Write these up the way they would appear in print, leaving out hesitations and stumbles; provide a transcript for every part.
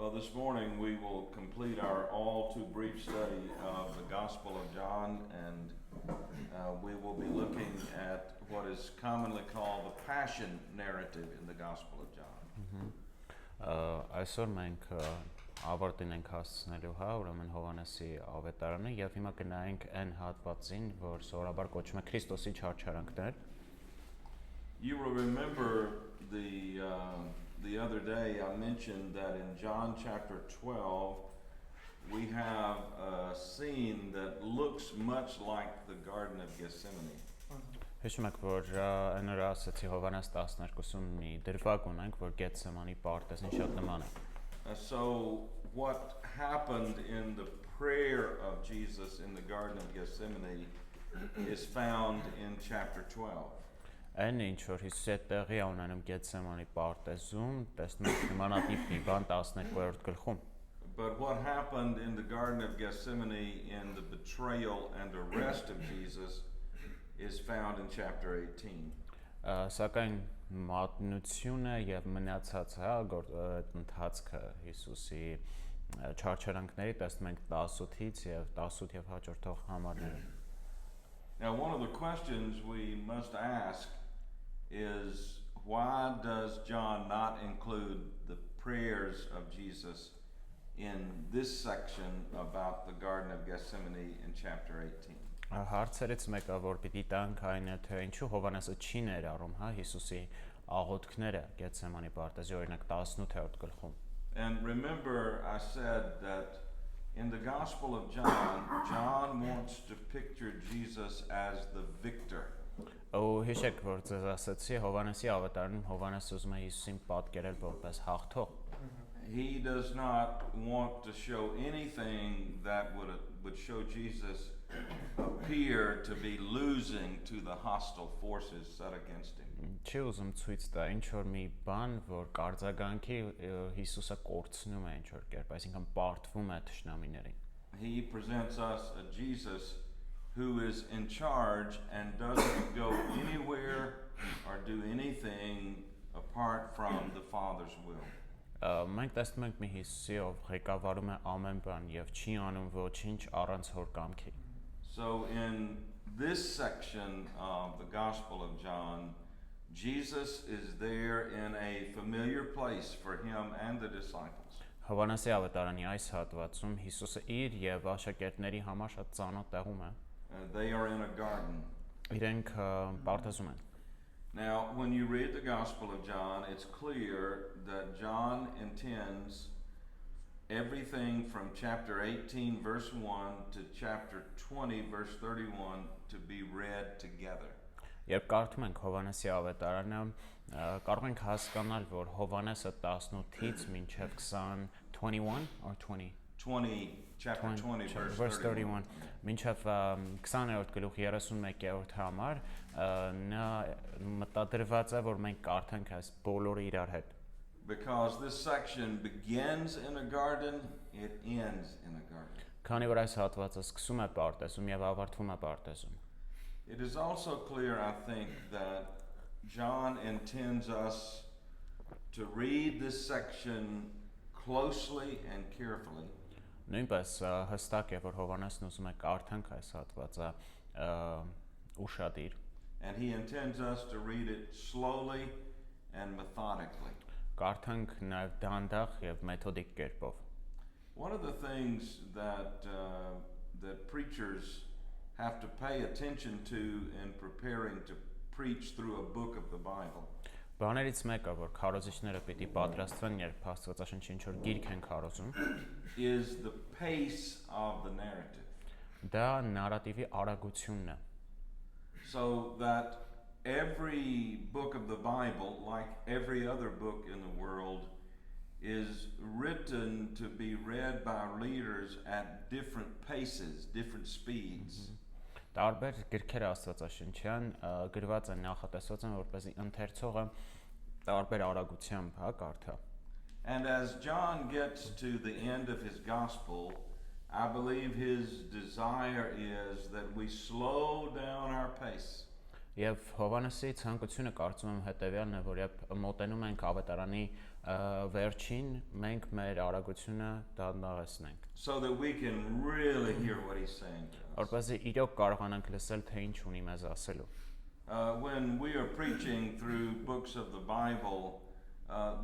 Well, this morning we will complete our all too brief study of the Gospel of John, and we will be looking at what is commonly called the Passion narrative in the Gospel of John. Այսօր մենք ավարտին ենք հասցնելու ուրեմն Հովհաննեսի ավետարանը եւ հիմա կնայենք այն հատվածին, որ սովորաբար կոչվում է Քրիստոսի չարչարանքներ։ You will remember the other day I mentioned that in John chapter 12 we have a scene that looks much like the Garden of Gethsemane. Հիշում եք, որ այն օրը ասացի Հովհաննես 12-ում մի դրվագ ունենք, որ Գեթսեմանի պարտեզին շատ նման է։ So what happened in the prayer of Jesus in the Garden of Gethsemane is found in chapter 12. Այն ինչ որ Հիսուսը տեղի ունենում Գեթսեմանի պարտեզում, տեսնում եք նմանատիպ մի բան 12-րդ գլխում։ But what happened in the Garden of Gethsemane in the betrayal and arrest of Jesus is found in chapter 18. Սակայն մատնությունը եւ մնացած այդ ընթացքը Հիսուսի չարչարանքների տեսնում ենք 18-ից եւ 18 եւ հաջորդող համարները։ Now, one of the questions we must ask is why does John not include the prayers of Jesus in this section about the Garden of Gethsemane in chapter 18? Հարցերից մեկը, որ պիտի տանք այն է, թե ինչու Հովհաննեսը չի ներառում, Հիսուսի աղոթքները Գեթսեմանի պարտեզի օրինակ 18-րդ գլխում։ And remember, I said that in the Gospel of John, John wants to picture Jesus as the victor. Ու հիշեք, որ ձեզ ասացի Հովհաննեսի ավետարանում Հովհաննեսը ուզում է Հիսուսին պատկերել որպես հաղթող։ He does not want to show anything that would show Jesus appear to be losing to the hostile forces set against him. Չի ուզում ցույց տա ինչ որ մի բան, որ կարձագանքի Հիսուսը կորցնում է ինչ որ կերպ, այսինքն պարտվում է թշնամիներին։ He presents us a Jesus who is in charge and doesn't go anywhere or do anything apart from the Father's will. Մենք տեսնում ենք մի Հիսուսի, ով ղեկավարում է ամեն բան եւ չի անում ոչինչ առանց հոր կամքի։ So in this section of the Gospel of John, Jesus is there in a familiar place for him and the disciples. Հովհաննեսի ավետարանի այս հատվածում Հիսուսը իր եւ աշակերտների համար շատ ծանոթ տեղում է։ They are in a garden. Իրենք պարտեզում են։ Now, when you read the Gospel of John, it's clear that John intends everything from chapter 18, verse 1 to chapter 20, verse 31 to be read together. Երբ կարդում ենք Հովհաննեսի ավետարանը, կարող ենք հասկանալ, որ Հովհաննեսը 18-ից մինչև 20, 21 or 20 chapter 20 verse 31 մինչև 20-րդ գլուխ 31-րդ համար նա մտադրված է, որ մենք կարդանք այս բոլորը իրար հետ։ Because this section begins in a garden, it ends in a garden. Քանի որ այս հատվածը սկսում է պարտեզում եւ ավարտվում է պարտեզում։ It is also clear, I think, that John intends us to read this section closely and carefully. Նույնպես հստակ է, որ Հովհաննեսն ուզում է կարդանք այս հատվածը ուշադիր։ And he intends us to read it slowly and methodically. Կարդանք նաև դանդաղ եւ մեթոդիկ կերպով։ One of the things that preachers have to pay attention to in preparing to preach through a book of the Bible. Բաներից մեկը, որ քարոզիչները պիտի պատրաստվեն, երբ Աստվածաշնչի ինչ որ գիրք են քարոզում, is the pace of the narrative. Դա նարատիվի արագությունն է։ So that every book of the Bible, like every other book in the world, is written to be read by readers at different paces, different speeds. Տարբեր գրքեր Աստվածաշնչյան գրված են նախատեսված են որպեսզի ընթերցողը տարբեր արագությամբ կարդա։ And as John gets to the end of his gospel, I believe his desire is that we slow down our pace. Եվ Հովանեսի ցանկությունը կարծում եմ հետևյալն է, որ երբ մոտենում ենք ավետարանի վերջին, մենք մեր արագությունը դանդաղեցնենք, so that we can really hear what he's saying to us. որպեսզի իրոք կարողանանք լսել, թե ինչ ունի մեզ ասելու։ When we are preaching through books of the Bible,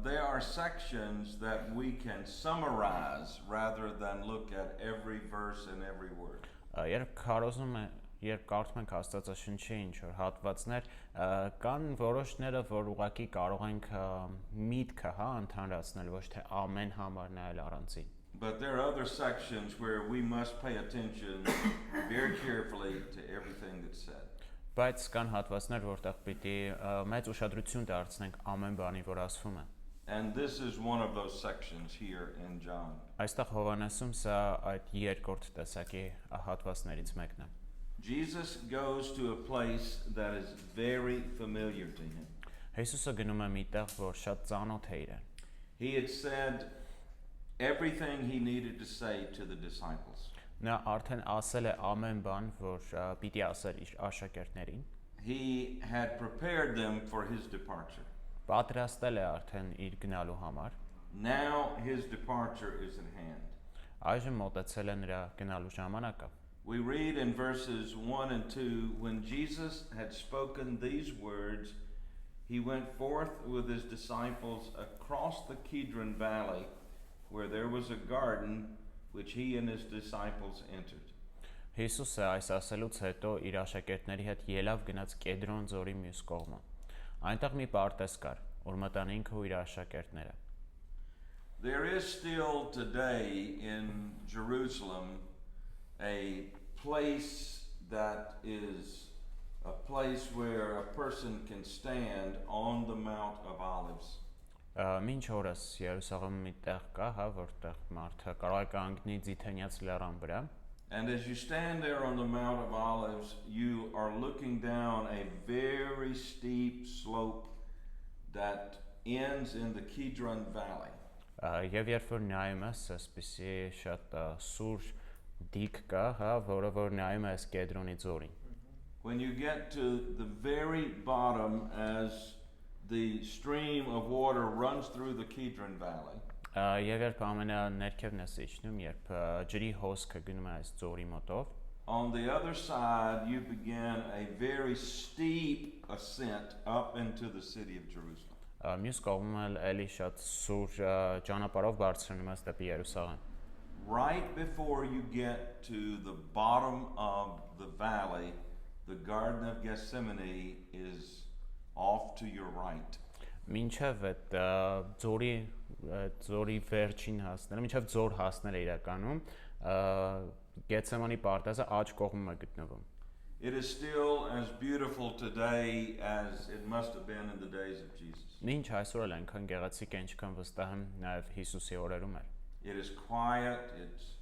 there are sections that we can summarize rather than look at every verse and every word. Երբ կարդում ենք Աստվածաշնչի ինչ-որ հատվածներ, կան որոշները, որ ուղղակի կարող ենք միտքը ընդհանրացնել, ոչ թե ամեն համար նայել առանձին։ But there are other sections where we must pay attention very carefully to everything that's said. Բայց կան հատվածներ, որտեղ պիտի մեծ ուշադրություն դարձնենք ամեն բանի, որ ասվում է։ And this is one of those sections here in John. Այստեղ Հովանեսում սա այդ երկրորդ տեսակի հատվածներից մեկն է։ Jesus goes to a place that is very familiar to him. Հիսուսը գնում է մի տեղ, որ շատ ծանոթ է իրեն։ He had said everything he needed to say to the disciples. Նա արդեն ասել է ամեն բան, որ պիտի ասեր իր աշակերտներին։ He had prepared them for his departure. Պատրաստել է արդեն իր գնալու համար։ Now his departure is at hand. Այժմ մոտեցել է նրա գնալու ժամանակը։ We read in verses 1 and 2, when Jesus had spoken these words, he went forth with his disciples across the Kidron Valley, where there was a garden which he and his disciples entered. Հիսուսը այս ասելուց հետո իր աշակերտների հետ ելավ գնաց Կեդրոն ձորի մյուս կողմը։ Այնտեղ մի պարտեզ կար, որ մտան ինքը ու իր աշակերտները։ There is still today in Jerusalem a place that is a place where a person can stand on the Mount of Olives. Մինչ օրս Երուսաղեմում մի տեղ կա, որտեղ մարդը կարող է կանգնի Ձիթենյաց լեռան վրա։ And as you stand there on the Mount of Olives, you are looking down a very steep slope that ends in the Kidron Valley. Եվ երբ որ նայում ես, այսպեսի շատ սուր դիք կա, որը որ նայում ես Կեդրոնի ձորին։ When you get to the very bottom as the stream of water runs through the Kidron Valley. Եվ երբ ամենաներքևն ես իջնում, երբ ջրի հոսքը գնում է այս ձորի մոտով, on the other side you begin a very steep ascent up into the city of Jerusalem. Մյուս կողմում էլ էլի շատ սուր ճանապարհով բարձրանում ես դեպի Երուսաղեմ։ Right before you get to the bottom of the valley, the Garden of Gethsemane is off to your right. Մինչև այդ ձորի վերջին հասնելը, մինչև ձոր հասնելը իրականում Գեթսեմանի պարտեզը աջ կողմում է գտնվում։ It is still as beautiful today as it must have been in the days of Jesus. Մինչ այսօր էլ այնքան գեղեցիկ է, ինչքան վստահ եմ նաև Հիսուսի օրերում էր։ It is quiet, it's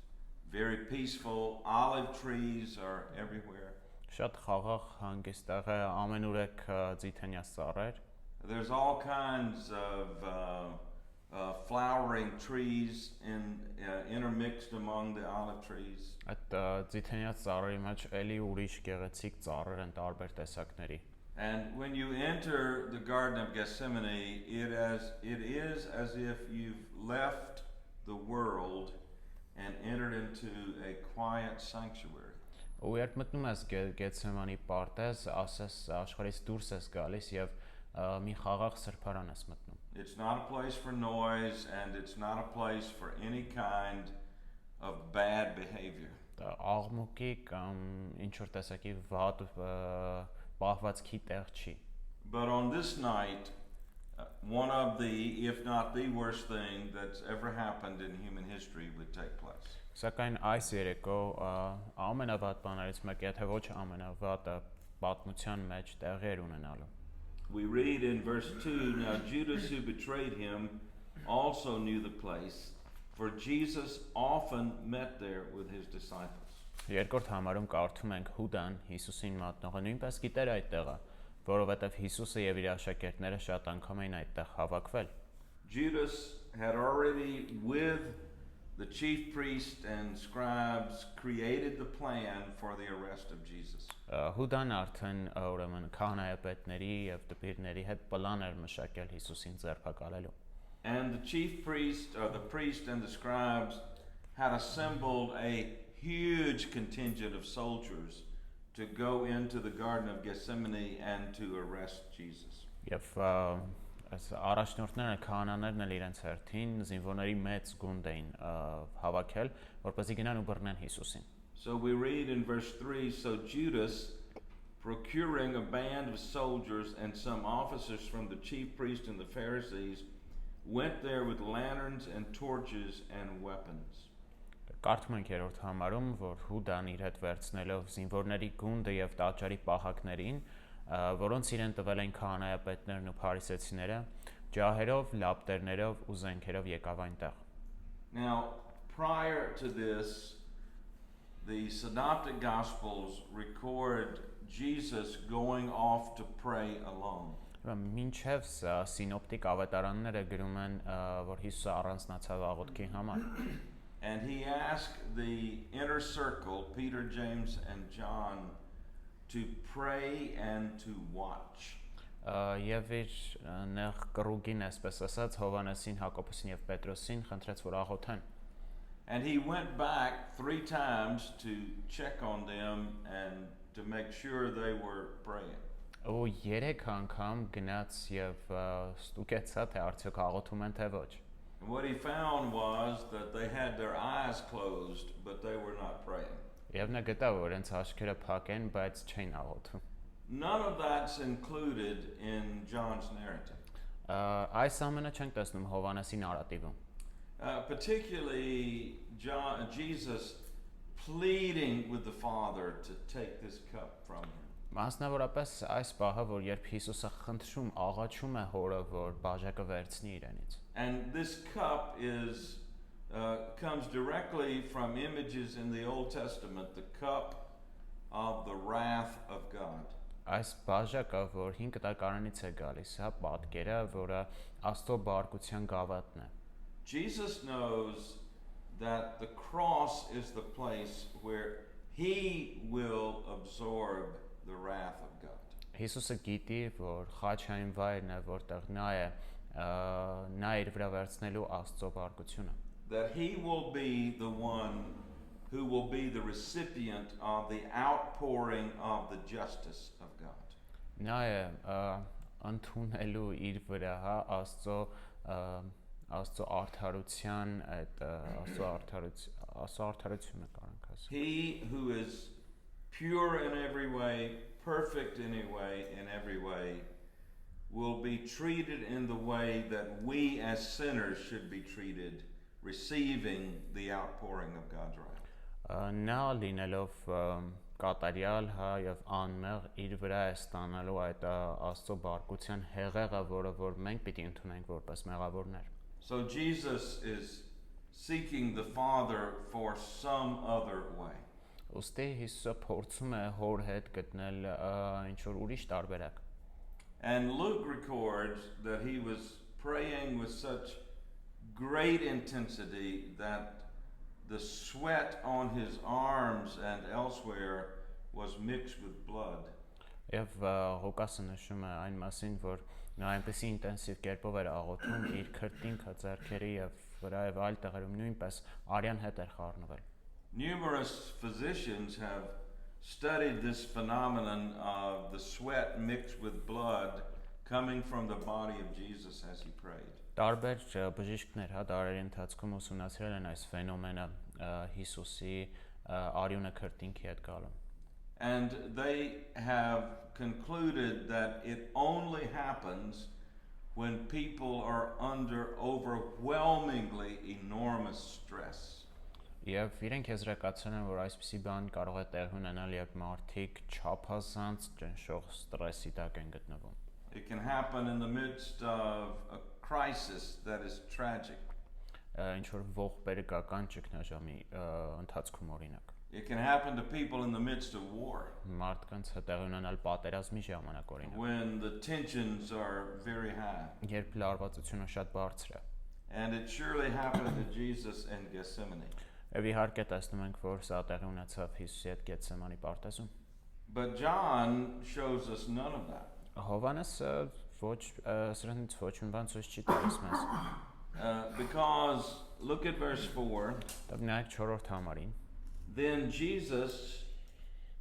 very peaceful, olive trees are everywhere. Շատ խաղաղ հանգիստ տեղ է, ամենուրեք ձիթենյաց ծառեր։ There's all kinds of flowering trees intermixed among the olive trees. Այդ ձիթենյաց ծառերի մեջ էլի ուրիշ գեղեցիկ ծառեր են տարբեր տեսակների։ And when you enter the Garden of Gethsemane, it is as if you've left the world and entered into a quiet sanctuary. Ու երբ մտնում ես Գեթսեմանի պարտեզ, ասես աշխարհից դուրս ես գալիս եւ մի խաղաղ սրբարան ես մտնում։ It's not a place for noise and it's not a place for any kind of bad behavior. Աղմուկի կամ ինչ որ տեսակի վատ պահվածքի տեղ չի։ But on this night, one of the, if not the worst thing that's ever happened in human history would take place. Սակայն այս երեկո ամենավատ բաներից մեկը, եթե ոչ ամենավատը պատմության մեջ տեղի էր ունենալու։ We read in verse 2, now Judas who betrayed him also knew the place, for Jesus often met there with his disciples. Երկրորդ համարում կարդում ենք Հուդան Հիսուսին մատնողը նույնպես գիտեր այդ տեղը, որովհետև Հիսուսը եւ իր աշակերտները շատ անգամ էին այդտեղ հավաքվել։ Judas had already with the chief priests and scribes created the plan for the arrest of Jesus. Հուդան արդեն ուրեմն քահանայապետների եւ դպիրների հետ պլան էր մշակել Հիսուսին ձերբակալելու։ And the chief priest, or the priest and the scribes, had assembled a huge contingent of soldiers to go into the Garden of Gethsemane and to arrest Jesus. Եվ այս առաջնորդները քահանաներն էլ իրենց հերթին զինվորների մեծ գունդ էին հավաքել, որպեսզի գնան ու բռնեն Հիսուսին։ So we read in verse 3, so Judas, procuring a band of soldiers and some officers from the chief priests and the Pharisees, went there with lanterns and torches and weapons. Կարդում ենք երրորդ համարում, որ Հուդան իր հետ վերցնելով զինվորների գունդը եւ տաճարի պահակներին, որոնց իրեն տվել են քահանայապետներն ու փարիսեցիները, ջահերով, լապտերներով ու զենքերով եկավ այնտեղ։ Now, prior to this, the Synoptic Gospels record Jesus going off to pray alone. Մինչև սա սինոպտիկ ավետարանները գրում են, որ Հիսուսը առանձնացավ աղոթքի համար։ And he asked the inner circle, Peter, James, and John, to pray and to watch. Եվ իր նեղ կռուգին այսպես ասած Հովանեսին, Հակոբոսին եւ Պետրոսին խնդրեց, որ աղոթեն։ And he went back 3 times to check on them and to make sure they were praying. Ու 3 անգամ գնաց եւ ստուգեցա, թե արդյոք աղոթում են թե ոչ։ And what he found was that they had their eyes closed, but they were not praying. Եվ նա գտավ, որ իրենց աչքերը փակ են, բայց չէին աղոթում։ None of that's included in John's narrative. Այս ամենը չենք տեսնում Հովանեսի նարատիվում։ Particularly Jesus pleading with the Father to take this cup from him. Մասնավորապես այս պահը, որ երբ Հիսուսը խնդրում, աղաչում է Հորը, որ բաժակը վերցնի իրենից։ And this cup is comes directly from images in the Old Testament, the cup of the wrath of God. Այս բաժակը, որ 5 տակարանից է գալիս, հա, պատկերը, որը Աստծո բարկության գավաթն է։ Jesus knows that the cross is the place where he will absorb the wrath of God. Հիսուսը գիտի, որ խաչային վայրն է, որտեղ նա իր վրա վերցնելու Աստծո բարկությունը։ That he will be the one who will be the recipient of the outpouring of the justice of God. Նա է ընդունելու իր վրա, հա, Աստծո արդարության այդ Աստծո արդարությունը կարանք ասել։ He who is pure in every way, perfect in every way, will be treated in the way that we as sinners should be treated, receiving the outpouring of God's wrath. Նա լինելով կատարյալ, հա, եւ անմեղ իր վրա է ստանալու այդ Աստծո բարկության հեղեղը, որը որ մենք պիտի ընդունենք որպես մեղավորներ։ So Jesus is seeking the Father for some other way. Ոստի Հիսուսը փորձում է Հոր հետ գտնել ինչ որ ուրիշ տարբերակ։ And Luke records that he was praying with such great intensity that the sweat on his arms and elsewhere was mixed with blood. Եվ Ղուկասը նշում է այն մասին, որ նա այնպեսի ինտենսիվ կերպով էր աղոթում իր քրտինքը, ձեռքերի եւ վրա եւ այլ տեղերում նույնպես արյան հետ էր խառնվել։ Numerous physicians have studied this phenomenon of the sweat mixed with blood coming from the body of Jesus as he prayed. Տարբեր բժիշկներ հա դարերի ընթացքում ուսումնասիրել են այս ֆենոմենը Հիսուսի արյունը քրտինքի հետ գալու։ And they have concluded that it only happens when people are under overwhelmingly enormous stress. Եվ իրենք եզրակացրել են, որ այսպիսի բան կարող է տեղ ունենալ, երբ մարդիկ չափազանց ճնշող ստրեսի տակ են գտնվում։ It can happen in the midst of a crisis that is tragic. Ինչ որ ողբերգական ճգնաժամի ընթացքում օրինակ։ It can happen to people in the midst of war. Մարդկանց հետ տեղ ունենալ պատերազմի ժամանակ օրինակ։ When the tensions are very high. Երբ լարվածությունը շատ բարձր է։ And it surely happened to Jesus in Gethsemane. Եվ իհարկե տեսնում ենք, որ սա տեղի ունեցավ Հիսուսի հետ Գեթսեմանի պարտեզում։ But John shows us none of that. Հովհաննեսը ոչ սրանից ոչ մի բան ցույց չի տալիս մեզ։ Because look at verse 4. Դա նայեք 4-րդ համարին։ Then Jesus,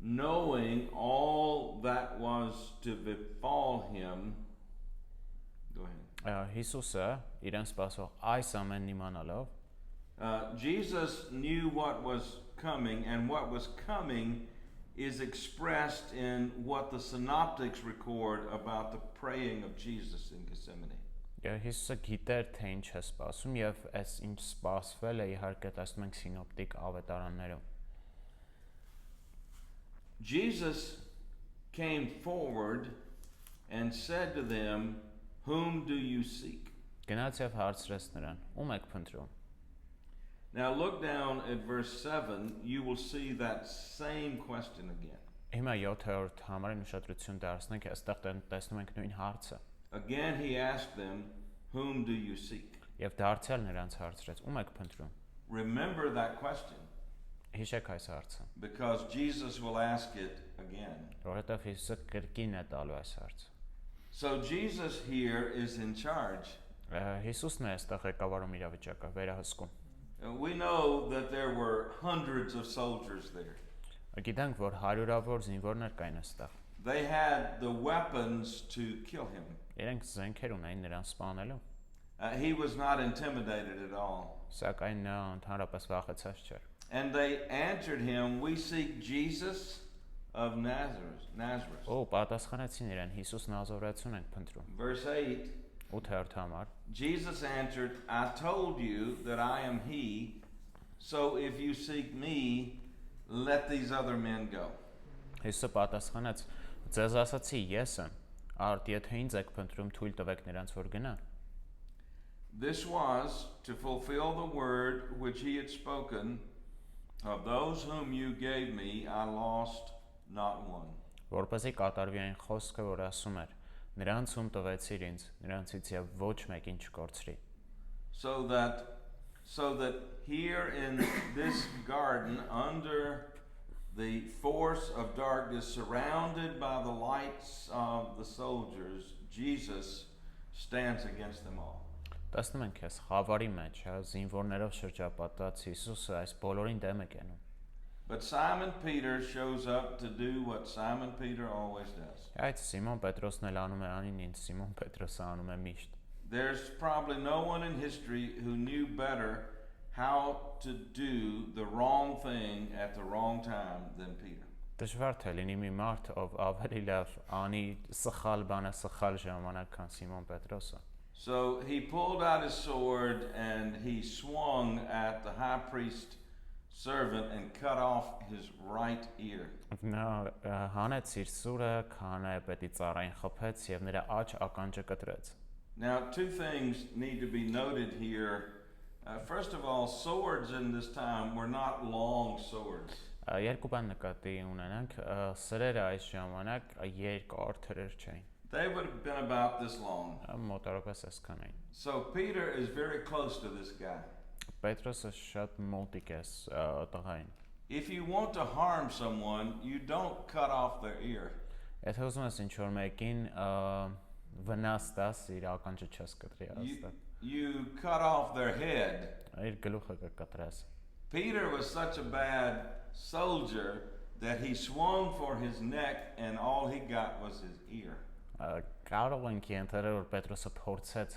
knowing all that was to befall him, go ahead. Հիսուսը իրեն սպասող այս ամենն իմանալով, Jesus knew what was coming, and what was coming is expressed in what the synoptics record about the praying of Jesus in Gethsemane. Հիսուսը գիտեր, թե ինչ է սպասում, եւ այս ինչ սպասվել է իհարկե տեսնում ենք սինոպտիկ ավետարաններում։ Jesus came forward and said to them, "Whom do you seek?" Գնաց եւ հարցրեց նրան. Ում եք փնտրում։ Now look down at verse 7, you will see that same question again. Հիմա 7-րդ համարին ուշադրություն դարձնենք, այստեղ տեսնում ենք նույն հարցը։ Again he asked them, "Whom do you seek?" Եվ դարձյալ նրանց հարցրեց. Ում եք փնտրում։ Remember that question, Հիշեք այս հարցը, because Jesus will ask it again. որովհետեւ Հիսուսը կրկին է տալու այս հարցը։ So Jesus here is in charge. Հիսուսն է այստեղ ղեկավարում իրավիճակը, վերահսկում։ We know that there were hundreds of soldiers there. Գիտենք, որ հարյուրավոր զինվորներ կային այստեղ։ They had the weapons to kill him. Իրենք զենքեր ունեին նրան սպանելու, He was not intimidated at all. սակայն նա ընդհանրապես վախեցած չէր։ And they answered him, "We seek Jesus of Nazareth." Ու պատասխանեցին իրեն. Հիսուս Նազարեթցուն ենք փնտրում։ Verse 8, 8-րդ համար։ Jesus answered, "I told you that I am he, so if you seek me, let these other men go." Հիսուսը պատասխանեց. Ձեզ ասացի, ես եմ, արդ եթե ինձ եք փնտրում, թույլ տվեք նրանց, որ գնան։ This was to fulfill the word which he had spoken, "Of those whom you gave me, I lost not one." Որպեսզի կատարվի այն խոսքը, որ ասում էր. Նրանց ում տվեցիր ինձ, նրանցից եւ ոչ մեկին չկորցրի։ So that here in this garden, under the force of darkness, surrounded by the lights of the soldiers, Jesus stands against them all. Տեսնում ենք ես խավարի մեջ, զինվորներով շրջապատված Հիսուսը այս բոլորին դեմ է կենում։ But Simon Peter shows up to do what Simon Peter always does. Այդ Սիմոն Պետրոսն էլ անում է անին, ինձ Սիմոն Պետրոսը անում է միշտ։ There's probably no one in history who knew better how to do the wrong thing at the wrong time than Peter. Դժվար թե լինի մի մարդ, ով ավելի լավ անի սխալ բանը սխալ ժամանակ, քան Սիմոն Պետրոսը։ So he pulled out his sword and he swung at the high priest servant and cut off his right ear. Նա հանեց իր սուրը, քահանայապետի ծառային խփեց եւ նրա աջ ականջը կտրեց։ Now, two things need to be noted here. First of all, swords in this time were not long swords. Երկու բան նկատի ունենանք, սրերը այս ժամանակ երկար թրեր չէին։ They would have been about this long. Մոտավորապես այսքան էին։ So Peter is very close to this guy. Պետրոսը շատ մոտիկ է տղային։ If you want to harm someone, you don't cut off their ear. Եթե ուզում ես ինչ-որ մեկին վնաս տաս, իր ականջը չես կտրի աստա։ You cut off their head. Իր գլուխը կկտրես։ Peter was such a bad soldier that he swung for his neck and all he got was his ear. Կարող ենք ենթադրել, որ Պետրոսը փորձեց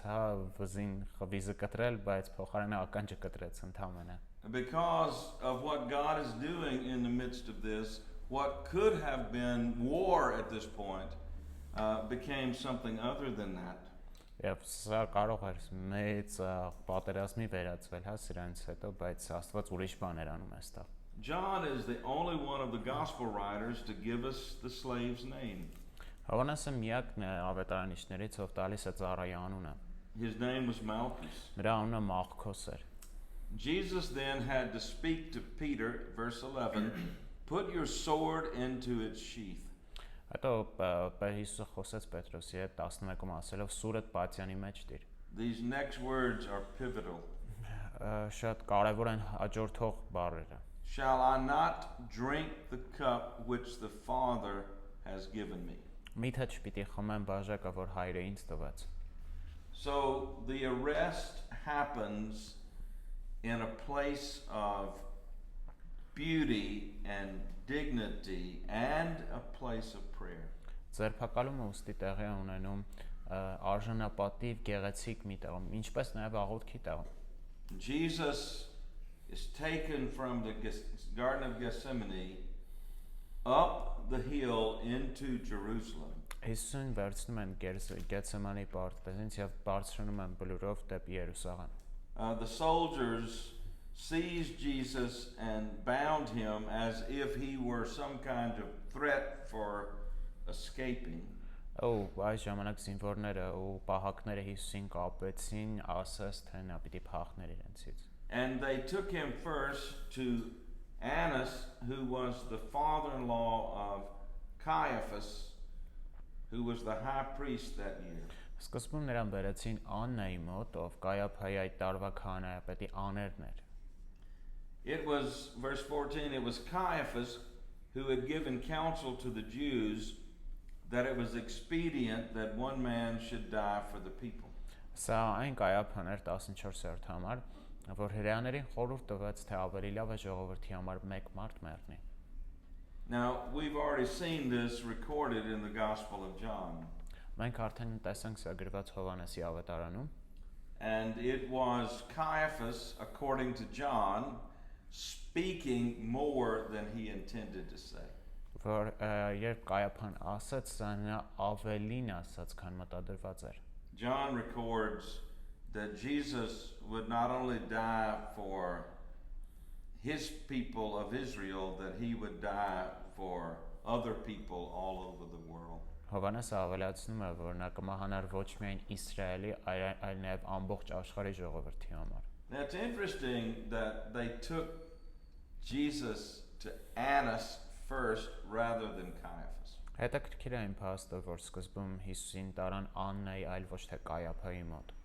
վզին խվիզը կտրել, բայց փոխարենը ականջը կտրեց ընդհանրապես։ Because of what God is doing in the midst of this, what could have been war at this point became something other than that. Եվ սա կարող էր մեծ պատերազմի վերածվել, սրանից հետո, բայց Աստված ուրիշ բաներ անում է այստեղ։ John is the only one of the gospel writers to give us the slave's name. Հովհաննեսը միակն է ավետարանիչներից, ով տալիս է ծառայի անունը։ His name was Malchus. Նրա անունը Մաղքոս էր։ Jesus then had to speak to Peter, verse 11, "Put your sword into its sheath." Հետո Հիսուսը խոսեց Պետրոսի հետ 11-ում ասելով՝ «Սուրդ պատյանի մեջ դիր»։ These next words are pivotal. Շատ կարևոր են հաջորդող բառերը։ Shall I not drink the cup which the Father has given me? Միթե չպիտի խմեմ բաժակը, որ հայրը ինձ տվեց։ So the arrest happens in a place of beauty and dignity and a place of prayer. Ձերբակալումը ուստի տեղի է ունենում արժանապատիվ գեղեցիկ մի տեղում, ինչպես նաև աղոթքի տեղում։ Jesus is taken from the Garden of Gethsemane up the hill into Jerusalem. Հիսուսին վերցնում են Գեթսեմանի պարտեզից եւ բարձրանում են բլուրով դեպի Երուսաղեմ։ The soldiers seized Jesus and bound him as if he were some kind of threat for escaping. Այս ժամանակ զինվորները ու պահակները Հիսուսին կապեցին, ասես թե նա պիտի փախներ իրենցից։ And they took him first to Annas, who was the father-in-law of Caiaphas, who was the high priest that year. Սկզբում նրան բերեցին Աննայի մոտ, ով Կայափայի այդ տարվա քահանայապետի աներն էր։ It was, verse 14, it was Caiaphas who had given counsel to the Jews that it was expedient that one man should die for the people. Սա այն Կայափան էր 14-րդ համար, որ հրեաներին խորհուրդ տվեց, թե ավելի լավ է ժողովրդի համար մեկ մարդ մեռնի։ Now, we've already seen this recorded in the Gospel of John. Մենք արդեն տեսանք սա գրված Հովհաննեսի ավետարանում։ And it was Caiaphas, according to John, speaking more than he intended to say. Որ երբ Կայափան ասաց, սա նա ավելին ասաց, քան մտադրված էր։ John records that Jesus would not only die for his people of Israel, that he would die for other people all over the world. Հովհաննեսը ավելացնում է, որ նա կմահանար ոչ միայն Իսրայելի, այլ նաև ամբողջ աշխարհի ժողովրդի համար։ Now it's interesting that they took Jesus to Annas first rather than Caiaphas. Հետաքրքիր է այն փաստը, որ սկզբում Հիսուսին տարան Աննայի, այլ ոչ թե Կայափայի մոտ։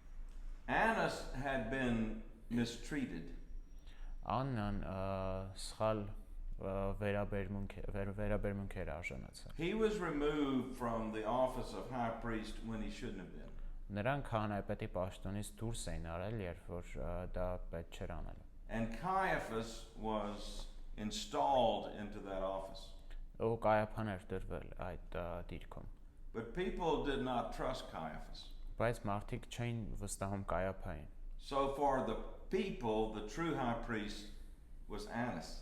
Annas had been mistreated. Աննան սխալ վերաբերմունք էր արժանացել։ He was removed from the office of high priest when he shouldn't have been. Նրանք քահանայապետի պաշտոնից դուրս էին արել, երբ որ դա պետք չէր անել։ And Caiaphas was installed into that office. Ու Կայափան էր դրվել այդ դիրքում։ But people did not trust Caiaphas. Բայց մարդիկ չէին վստահում Կայափային։ So for the people, the true high priest was Annas.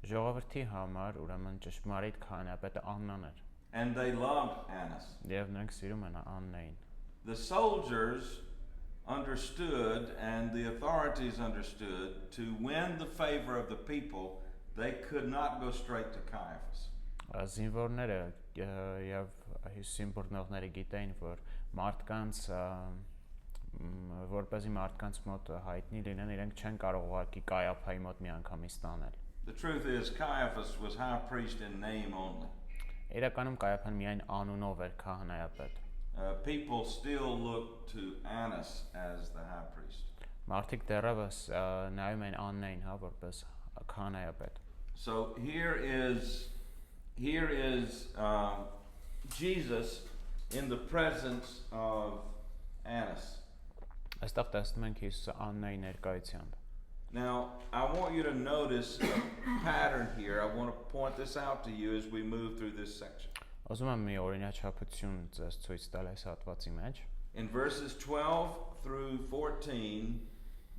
Ժողովրդի համար ուրեմն ճշմարիտ քահանայապետը Աննան էր։ And they loved Annas. Եվ նրանք սիրում են Աննային։ The soldiers understood and the authorities understood to win the favor of the people, they could not go straight to Caiaphas. Զինվորները եւ Հիսուսին բռնողները գիտեին, որ մարդկանց որպեսզի մարդկանց մոտ հայտնի լինեն, իրենք չեն կարող ուղղակի Կայափայի մոտ մի անգամից տանել։ The truth is Caiaphas was high priest in name only. Իրականում Կայափան միայն անունով էր քահանայապետ։ People still look to Annas as the high priest. Մարդիկ դեռևս նայում են Աննային, հա, որպես քահանայապետ։ So here is Jesus in the presence of Annas. Այստեղ տեսնում ենք Հիսուսը Աննայի ներկայությամբ։ Now, I want you to notice a pattern here. I want to point this out to you as we move through this section. Ուզում եմ մի օրինաչափություն ձեզ ցույց տալ այս հատվածի մեջ։ In verses 12 through 14,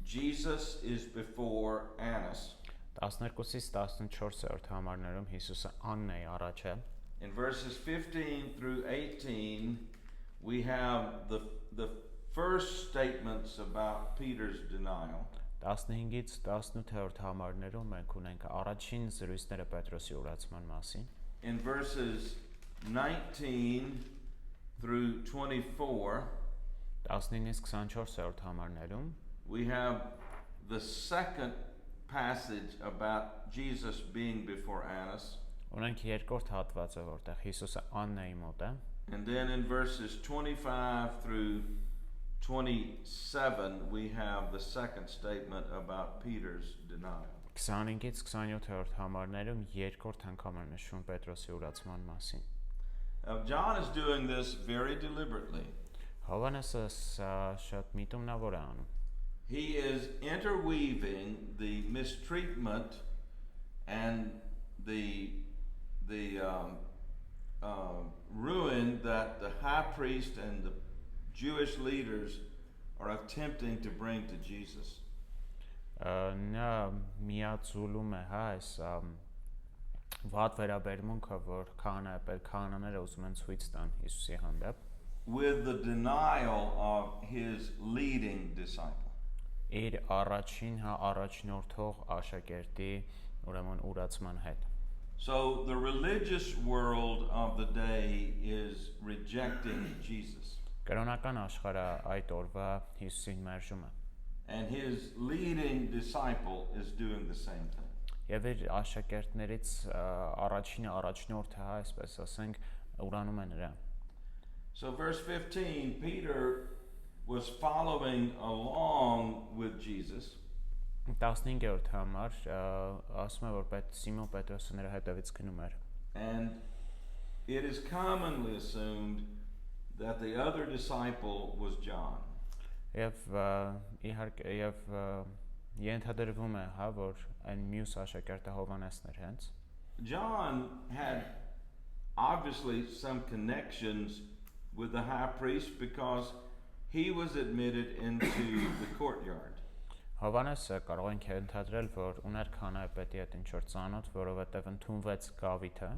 Jesus is before Annas. 12-ից 14-րդ համարներում Հիսուսը Աննայի առաջ է։ In verses 15 through 18, we have the first statements about Peter's denial. 15-ից 18-րդ համարներում մենք ունենք առաջին զրույցները Պետրոսի ուրացման մասին։ In verses 19 through 24, 19-ից 24-րդ համարներում we have the second passage about Jesus being before Annas. ունենք երկրորդ հատվածը, որտեղ Հիսուսը Աննայի մոտ է։ And then in verses 25 through 27, we have the second statement about Peter's denial. 25-ից 27-րդ համարներում երկրորդ անգամ է նշվում Պետրոսի ուրացման մասին։ John is doing this very deliberately. Հովհաննեսը շատ միտումնավոր է անում։ He is interweaving the mistreatment and the ruin that the high priest and the Jewish leaders are attempting to bring to Jesus. Նա միացուլում է այս վատ վերաբերմունքը, որ քահանաները ուզում են ցույց տան Հիսուսի հանդեպ, with the denial of his leading disciple. Իր առաջնորդող աշակերտի ուրեմն ուրացման հետ։ So the religious world of the day is rejecting Jesus. Կրոնական աշխարհը այդ օրվա Հիսուսին մերժում է։ And his leading disciple is doing the same thing. Եվ իր աշակերտներից առաջնորդը, այսպես ասենք, ուրանում է նրան։ So verse 15, Peter was following along with Jesus. 15-րդ համար ասում է, որ Սիմոն Պետրոսը նրա հետևից գնում էր։ And it is commonly assumed that the other disciple was John. Եվ ենթադրվում է, որ այն մյուս աշակերտը Հովհաննեսն էր հենց։ John had obviously some connections with the high priest because he was admitted into the courtyard. Հովհաննեսը կարող ենք ենթադրել, որ ուներ քահանայապետի հետ ինչ-որ ծանոթ, որովհետև ընդունվեց գավիթը։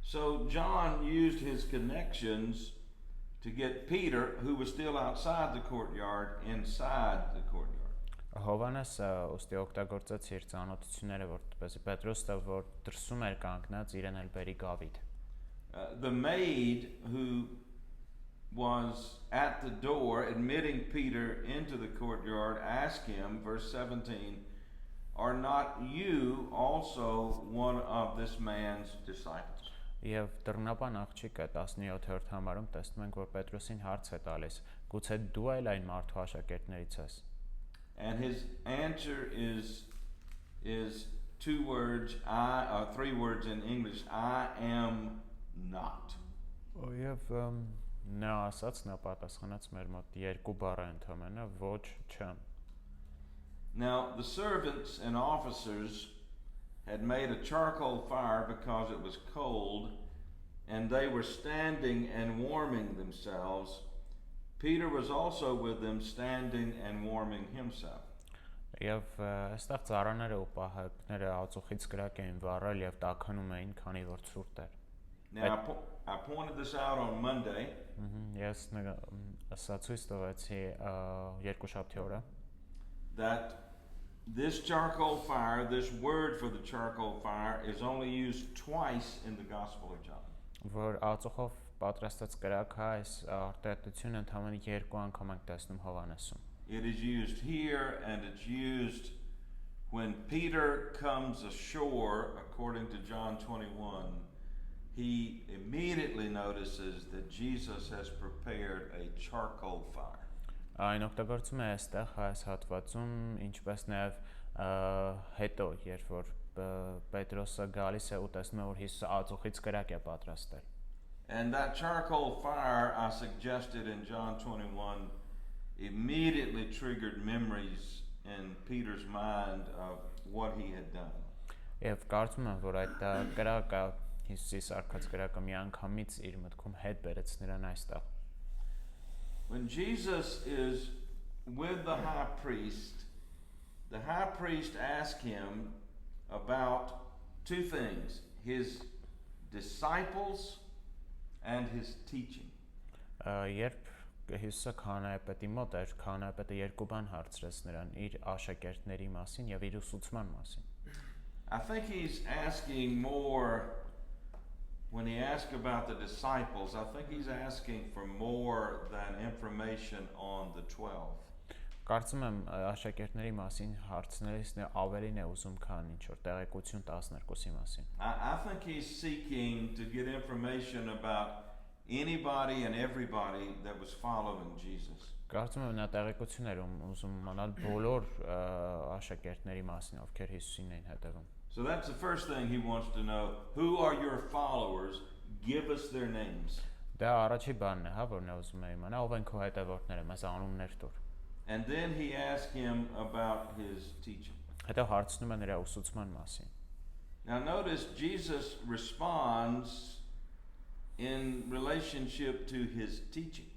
So John used his connections to get Peter, who was still outside the courtyard, inside the courtyard. Հովհաննեսը ուստի օգտագործեց իր ծանոթությունները, որպեսզի Պետրոսը, որ դրսում էր կանգնած, իրեն էլ բերի գավիթ։ The maid who was at the door admitting Peter into the courtyard asked him, verse 17, "Are not you also one of this man's disciples?" Եվ դռնապան աղջիկը 17-րդ համարում տեսնում ենք, որ Պետրոսին հարց է տալիս. Գուցե դու էլ այն մարդու աշակերտներից ես։ And his answer is three words in English. I am not. Եվ նա ասաց, նա պատասխանեց մեր մոտ երկու բառ է ընդհանրապես, ոչ չեմ։ Now the servants and officers had made a charcoal fire because it was cold, and they were standing and warming themselves. Peter was also with them, standing and warming himself. Եվ այստեղ ծառաները ու պահակները ածուխից կրակ էին վառել եւ տաքանում էին, քանի որ ցուրտ էր։ Now I pointed this out on Monday. Ես սա ցույց տվեցի երկուշաբթի օրը։ That this charcoal fire, this word for the charcoal fire, is only used twice in the Gospel of John. Որ ածուխով պատրաստած կրակը այս արտահայտությունը ընդհանրապես երկու անգամ ենք տեսնում Հովհաննեսում։ It is used here, and it's used when Peter comes ashore, according to John 21. He immediately notices that Jesus has prepared a charcoal fire. Այն օգտագործում է այստեղ այս հատվածում, ինչպես նաև հետո, երբ որ Պետրոսը գալիս է ու տեսնում է, որ Հիսուսը ածուխից կրակ է պատրաստել։ And that charcoal fire, I suggested in John 21, immediately triggered memories in Peter's mind of what he had done. Եվ կարծում եմ, որ այդ կրակը Հիսուսի սարքած կրակը միանգամից իր մտքում հետ բերեց նրան այստեղ։ When Jesus is with the high priest asked him about two things: his disciples and his teaching. Երբ Հիսուսը քահանայապետի մոտ էր, քահանայապետը երկու բան հարցրեց նրան՝ իր աշակերտների մասին եւ իր ուսուցման մասին։ I think he's asking more. When he asks about the disciples, I think he's asking for more than information on the 12. Կարծում եմ աշակերտների մասին հարցնելիս նա ավելին է ուզում, քան ինչ որ տեղեկություն 12-ի մասին։ I think he's seeking to get information about anybody and everybody that was following Jesus. Կարծում եմ նա տեղեկություններ ուզում իմանալ բոլոր աշակերտների մասին, ովքեր Հիսուսին էին հետևում։ So that's the first thing he wants to know. Who are your followers? Give us their names. Դա առաջի բանն է, հա, որ նա ուզում է իմանալ, ով են քո հետևորդները, մեզ անուններ տուր։ And then he asked him about his teaching. Հետո հարցնում է նրա ուսուցման մասին։ Now notice Jesus responds in relationship to his teaching.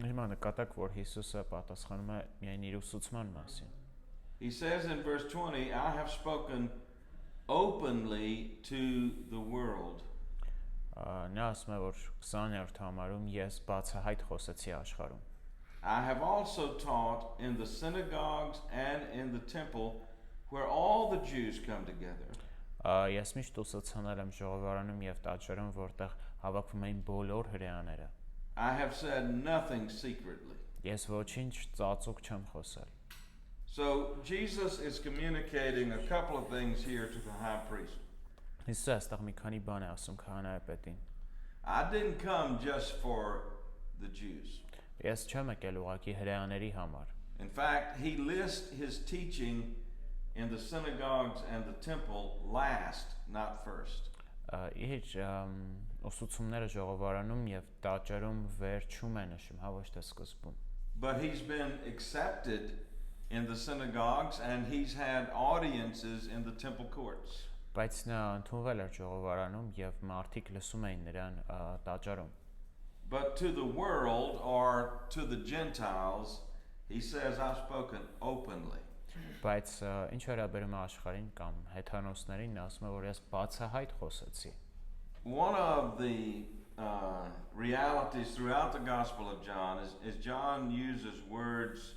Հիմա նկատակ, որ Հիսուսը պատասխանում է միայն իր ուսուցման մասին։ He says in verse 20, I have spoken openly to the world. Նա ասում է, որ 20-րդ համարում ես բացահայտ խոսեցի աշխարհում։ I have also taught in the synagogues and in the temple where all the Jews come together. Ես միշտ ուսուցանել եմ ժողովարանում եւ տաճարում, որտեղ հավաքվում էին բոլոր հրեաները։ I have said nothing secretly. Ես ոչինչ ծածուկ չեմ խոսել։ So Jesus is communicating a couple of things here to the high priest. Հիսուսը այստեղ մի քանի բան է ասում քահանայապետին։ I didn't come just for the Jews. Ես չեմ եկել ուղղակի հրեաների համար։ In fact, he lists his teaching in the synagogues and the temple last, not first. Իր ուսուցումները ժողովարանում եւ տաճարում վերջում է նշում, հա, ոչ թե սկզբում։ But he's been accepted in the synagogues and he's had audiences in the temple courts. Բայց նա ընդունվել էր ժողովարանում եւ մարդիկ լսում էին նրան տաճարում։ But to the world or to the Gentiles, he says, I've spoken openly. Բայց ինչ վերաբերում է աշխարհին կամ հեթանոսներին, նա ասում է, որ ես բացահայտ խոսեցի։ One of the realities throughout the Gospel of John is John uses words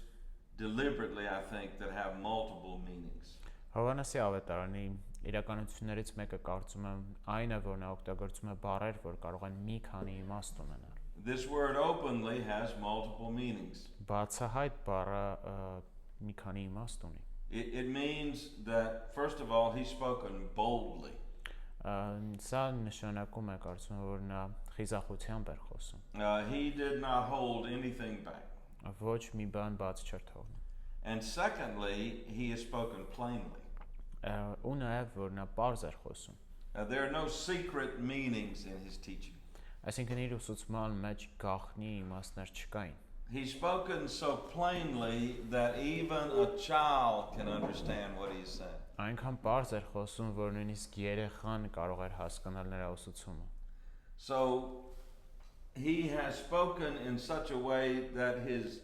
deliberately, I think, that have multiple meanings. Հովհաննեսի ավետարանի իրականություններից մեկը կարծում եմ այն է, որ նա օգտագործում է բառեր, որ կարող են մի քանի իմաստ ունենալ։ This word openly has multiple meanings. Բացահայտ բառը մի քանի իմաստ ունի։ It means that, first of all, he's spoken boldly. Սա նշանակում է, կարծում եմ, որ նա խիզախությամբ էր խոսում։ He did not hold anything back. Ոչ մի բան բաց չէր թողնում։ And secondly, he has spoken plainly. Ու նաև որ նա պարզ էր խոսում։ There are no secret meanings in his teaching. Այսինքն իր ուսուցման մեջ գաղտնի իմաստներ չկային։ He's spoken so plainly that even a child can understand what he's saying. Այնքան պարզ էր խոսում, որ նույնիսկ երեխան կարող էր հասկանալ նրա ուսուցումը։ So he has spoken in such a way that his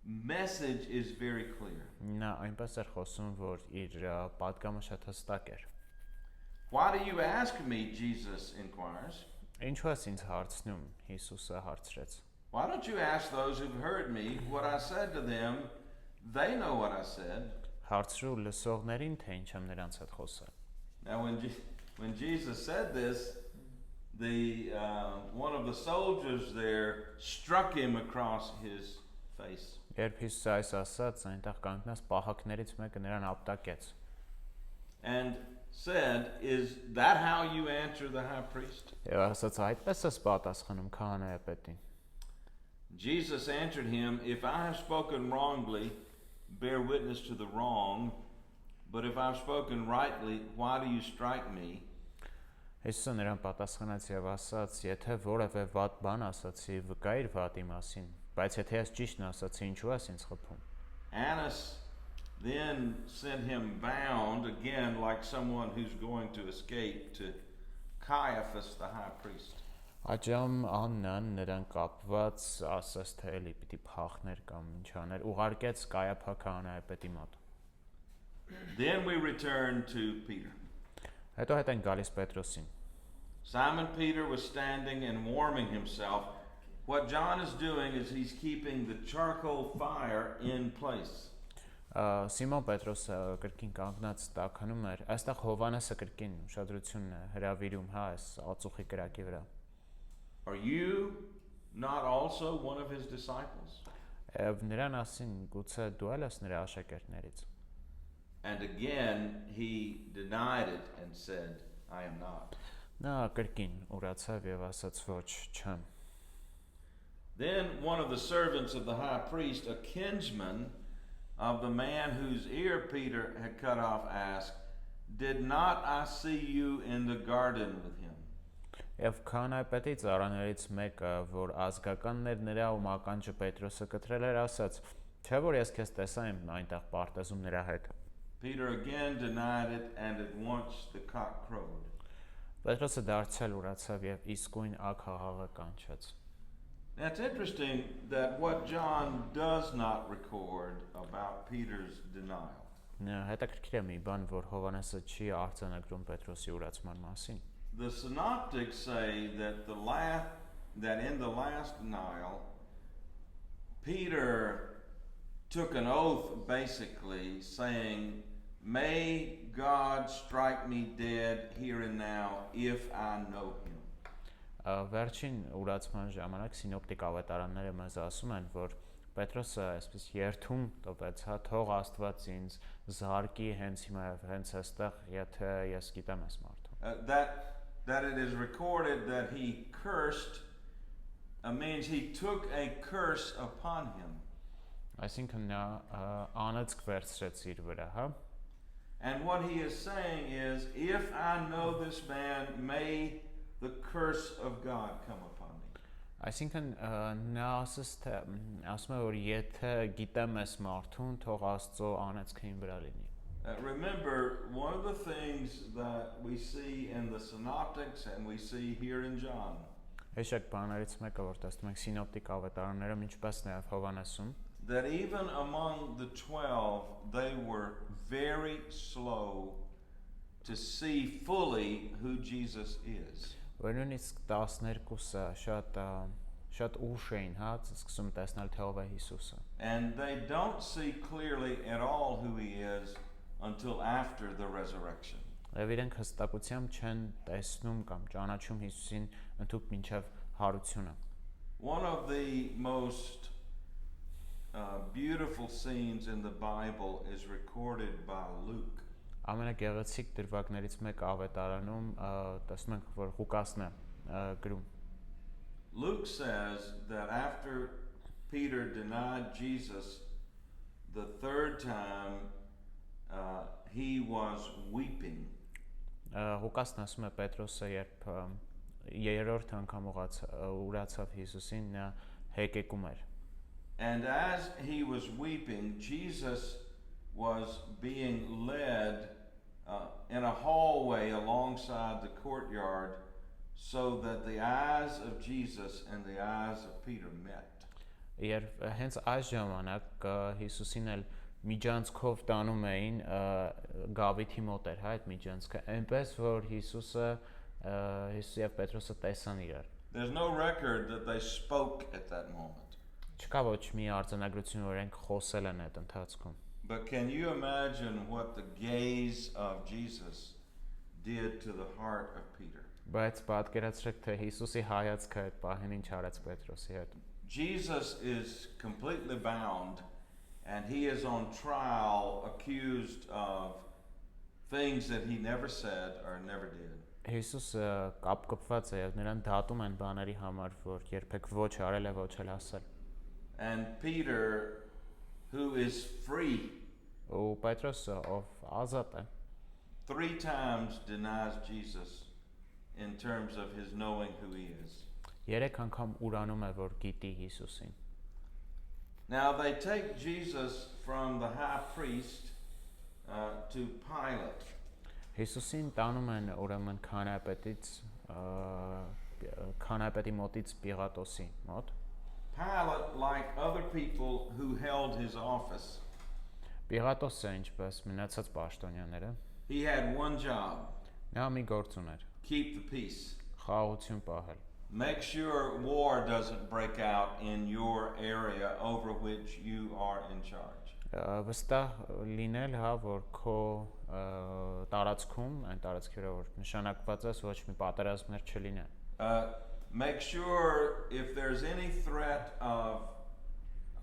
message is very clear. Նա այնպես էր խոսում, որ իր պատգամը շատ հստակ էր։ Why do you ask me? Jesus inquires. Ինչու ես ինձ հարցնում, Հիսուսը հարցրեց։ Why don't you ask those who've heard me what I said to them? They know what I said. Հարցրու լսողներին, թե ինչ եմ նրանց հետ խոսել։ Now when Jesus said this, the one of the soldiers there struck him across his face. Երբ Հիսուսը այս ասաց, այնտեղ կանգնած պահակներից մեկը նրան ապտակեց։ And said, is that how you answer the high priest? Եվ ասաց, այդպես ես պատասխանում քահանայապետին։ Jesus answered him, if I have spoken wrongly, bear witness to the wrong, but if I've spoken rightly, why do you strike me? Հիսուսը նրան պատասխանեց եւ ասաց, եթե որևէ վատ բան ասացի, վկայիր վատի մասին, բայց եթե ես ճիշտն ասացի, ինչու ես ինձ խփում։ Annas then sent him bound again like someone who's going to escape to Caiaphas the high priest. Աջամ Աննան նրան կապված ասաց, թե էլի պիտի փախներ կամ ինչ աներ, ուղարկեց Կայափա քահանայապետի մոտ։ Then we return to Peter. Հետո հետ են գալիս Պետրոսին։ Simon Peter was standing and warming himself. What John is doing is he's keeping the charcoal fire in place. Սիմոն Պետրոսը կրկին կանգնած տաքանում էր, այստեղ Հովհաննեսը կրկին ուշադրություն հրավիրում, հա, այս ածուխի կրակի վրա։ Are you not also one of his disciples? Նրան ասին, գուցե դու ես նրա աշակերտներից։ And again he denied it and said, I am not. Նա կրկին ուրացավ եւ ասաց, ոչ, չեմ։ Then one of the servants of the high priest, a kinsman of the man whose ear Peter had cut off, asked, "Did not I see you in the garden with him?" Եվ քահանայապետի ծառաներից մեկը, որ ազգականն էր նրա ում ականջը Պետրոսը կտրել էր, ասաց. Չէ՞ որ ես քեզ տեսա իմ այնտեղ պարտեզում նրա հետ։ Peter again denied it, and at once the cock crowed. Պետրոսը դարձյալ ուրացավ եւ իսկույն ակհաղաղը կանչեց։ Now it's interesting that what John does not record about Peter's denial. Հետաքրքիր է մի բան, որ Հովհաննեսը չի արձանագրում Պետրոսի ուրացման մասին։ The synoptics say that in the last denial, Peter took an oath basically saying, "May God strike me dead here and now if I know him." Վերջին ուրացման ժամանակ սինոպտիկ ավետարանները մեզ ասում են, որ Պետրոսը այսպես երթում տվեց, հա, թող Աստված ինձ զարկի հենց հիմա հենց այստեղ, եթե ես գիտեմ այս մարդուն։ That it is recorded that he cursed means he took a curse upon him. Այսինքն նա անեծք վերցրեց իր վրա, հա։ And what he is saying is, if I know this man, may the curse of God come upon me. Այսինքն նա ասում է, որ եթե գիտեմ այս մարդուն, թող Աստծո անեծքը իմ վրա լինի։ Remember, one of the things that we see in the synoptics and we see here in John. Հիշեք բաներից մեկը, որ տեսնում ենք սինոպտիկ ավետարաններում, ինչպես նաև Հովհաննեսում, that even among the 12, they were very slow to see fully who Jesus is. Որ նույնիսկ 12-ը շատ ուշ էին, հա, սկսում տեսնել թե ով է Հիսուսը։ And they don't see clearly at all who he is until after the resurrection. Եվ իրենք հստակությամբ չեն տեսնում կամ ճանաչում Հիսուսին ընդհուպ մինչև հարությունը։ One of the most beautiful scenes in the Bible is recorded by Luke. Ամենագեղեցիկ դրվագներից մեկը ավետարանում տեսնում ենք, որ Ղուկասն է գրում։ Luke says that after Peter denied Jesus the third time, he was weeping. Ղուկասն ասում է Պետրոսը, երբ երրորդ անգամ ուրացավ Հիսուսին, նա հեկեկում էր։ And as he was weeping, Jesus was being led in a hallway alongside the courtyard so that the eyes of Jesus and the eyes of Peter met. Երբ հենց այս ժամանակ Հիսուսին էլ միջանցքով տանում էին գավիթի մոտ էր, հա, այդ միջանցքը, այնպես որ Հիսուսը եւ Պետրոսը տեսան իրար։ There's no record that they spoke at that moment. Չկա ոչ մի արձանագրություն, որ իրենք խոսել են այդ ընթացքում։ But can you imagine what the gaze of Jesus did to the heart of Peter? Բայց պատկերացրեք, թե Հիսուսի հայացքը այդ պահին ինչ արեց Պետրոսի հետ։ Jesus is completely bound and he is on trial accused of things that he never said or never did. Հիսուսը կապկպված է եւ նրան դատում են բաների համար, որ երբեք ոչ արել է, ոչ էլ ասել։ And Peter, who is free, ու Պետրոսը, ով ազատ է, 3 times denies Jesus in terms of his knowing who he is. 3 անգամ ուրանում է, որ գիտի Հիսուսին։ Now they take Jesus from the high priest to Pilate. Հիսուսին տանում են ուրեմն քահանայապետի մոտից Պիղատոսի մոտ։ Pilate, like other people who held his office, Պիղատոսը ինչպես մնացած պաշտոնյաները, he had one job: նա մի գործ ուներ, keep the peace. խաղաղություն պահել։ Make sure war doesn't break out in your area over which you are in charge. Վստահ լինել, հա, որ քո տարածքում, այն տարածքերը, որ նշանակված է, ոչ մի պատերազմներ չլինեն։ Make sure if there's any threat of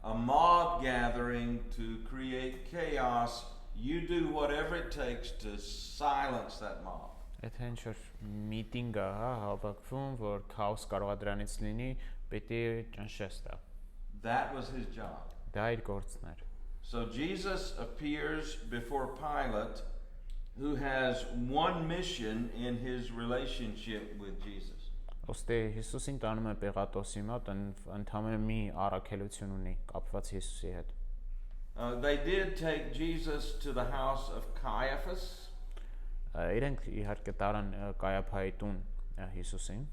a mob gathering to create chaos, you do whatever it takes to silence that mob. Եթե ինչ-որ միտինգ է, հա, հավաքվում, որ քաոս կարող է դրանից լինի, Պիտի ճնշես դա։ That was his job. Դա իր գործն էր։ So Jesus appears before Pilate, who has one mission in his relationship with Jesus. Ոստի Հիսուսին տանում է Պիղատոսի մոտ, ընդհանրապես մի առաքելություն ունի կապված Հիսուսի հետ։ They did take Jesus to the house of Caiaphas. Իրենք իհարկե տարան Կայափայի տուն Հիսուսին։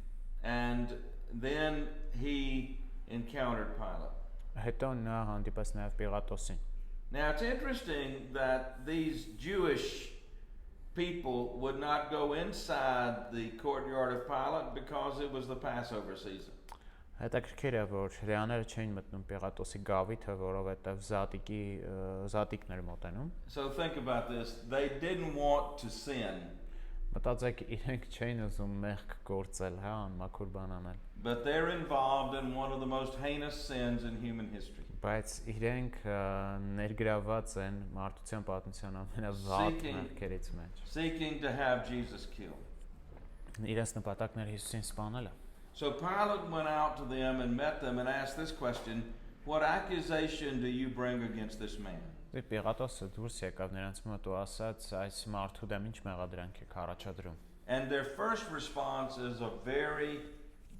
And then he encountered Pilate. Հետո նա հանդիպեց նաև Պիղատոսին։ Now it's interesting that these Jewish people would not go inside the courtyard of Pilate because it was the Passover season. Հետաքրքիր է, որ հրեաները չէին մտնում Պիղատոսի գավիթը, որովհետև զատիկն էր մոտենում։ So think about this. They didn't want to sin. Մտածեք, իրենք չէին ուզում մեղք գործել, հա, անմաքուր բան անել։ But they're involved in one of the most heinous sins in human history. Բայց իրենք ներգրաված են մարդության պատմության ամենավատ մեղքերից մեջ։ Seeking to have Jesus killed. Իրենց նպատակն էր Հիսուսին սպանելը։ So Pilate went out to them and met them and asked this question, what accusation do you bring against this man? Պիղատոսը դուրս եկավ նրանց մոտ ու ասաց, այս մարդու դեմ ինչ մեղադրանք եք առաջադրում։ And their first response is a very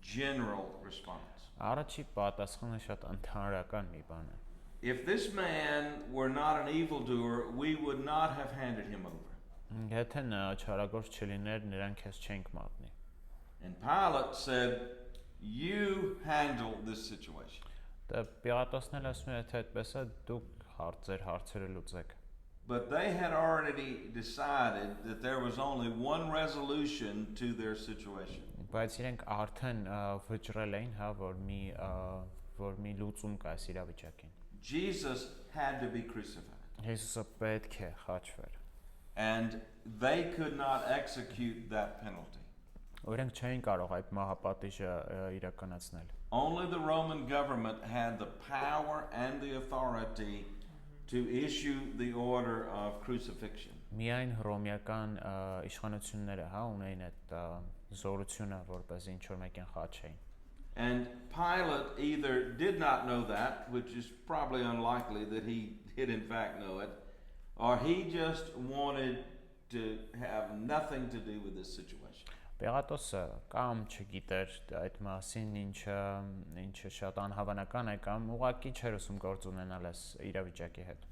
general response. Առաջի պատասխանը շատ ընդհանրական մի բան է։ If this man were not an evildoer, we would not have handed him over. Եթե նա չարագործ չլիներ, նրանք քեզ չենք մատնի։ And Pilate said, you handle this situation. Դա Պիղատոսն էլ ասում է, թե այդպես է, դուք հարցերը լուծեք։ But they had already decided that there was only one resolution to their situation. Բայց իրենք արդեն վճռել էին, հա, որ մի լուծում կա այս իրավիճակին։ Jesus had to be crucified. Հիսուսը պետք է խաչվեր։ And they could not execute that penalty. Օրենք չէին կարող այդ մահապատիժը իրականացնել։ Only the Roman government had the power and the authority to issue the order of crucifixion. Միայն հռոմեական իշխանությունները, հա, ունեին այդ զորությունը, որպես ինչ որ մեկին խաչեին։ And Pilate either did not know that, which is probably unlikely that he did in fact know it, or he just wanted to have nothing to do with this situation. Պիղատոսը կամ չգիտեր այդ մասին, ինչը շատ անհավանական է, կամ ուղղակի չէր ուզում գործ ունենալ այս իրավիճակի հետ։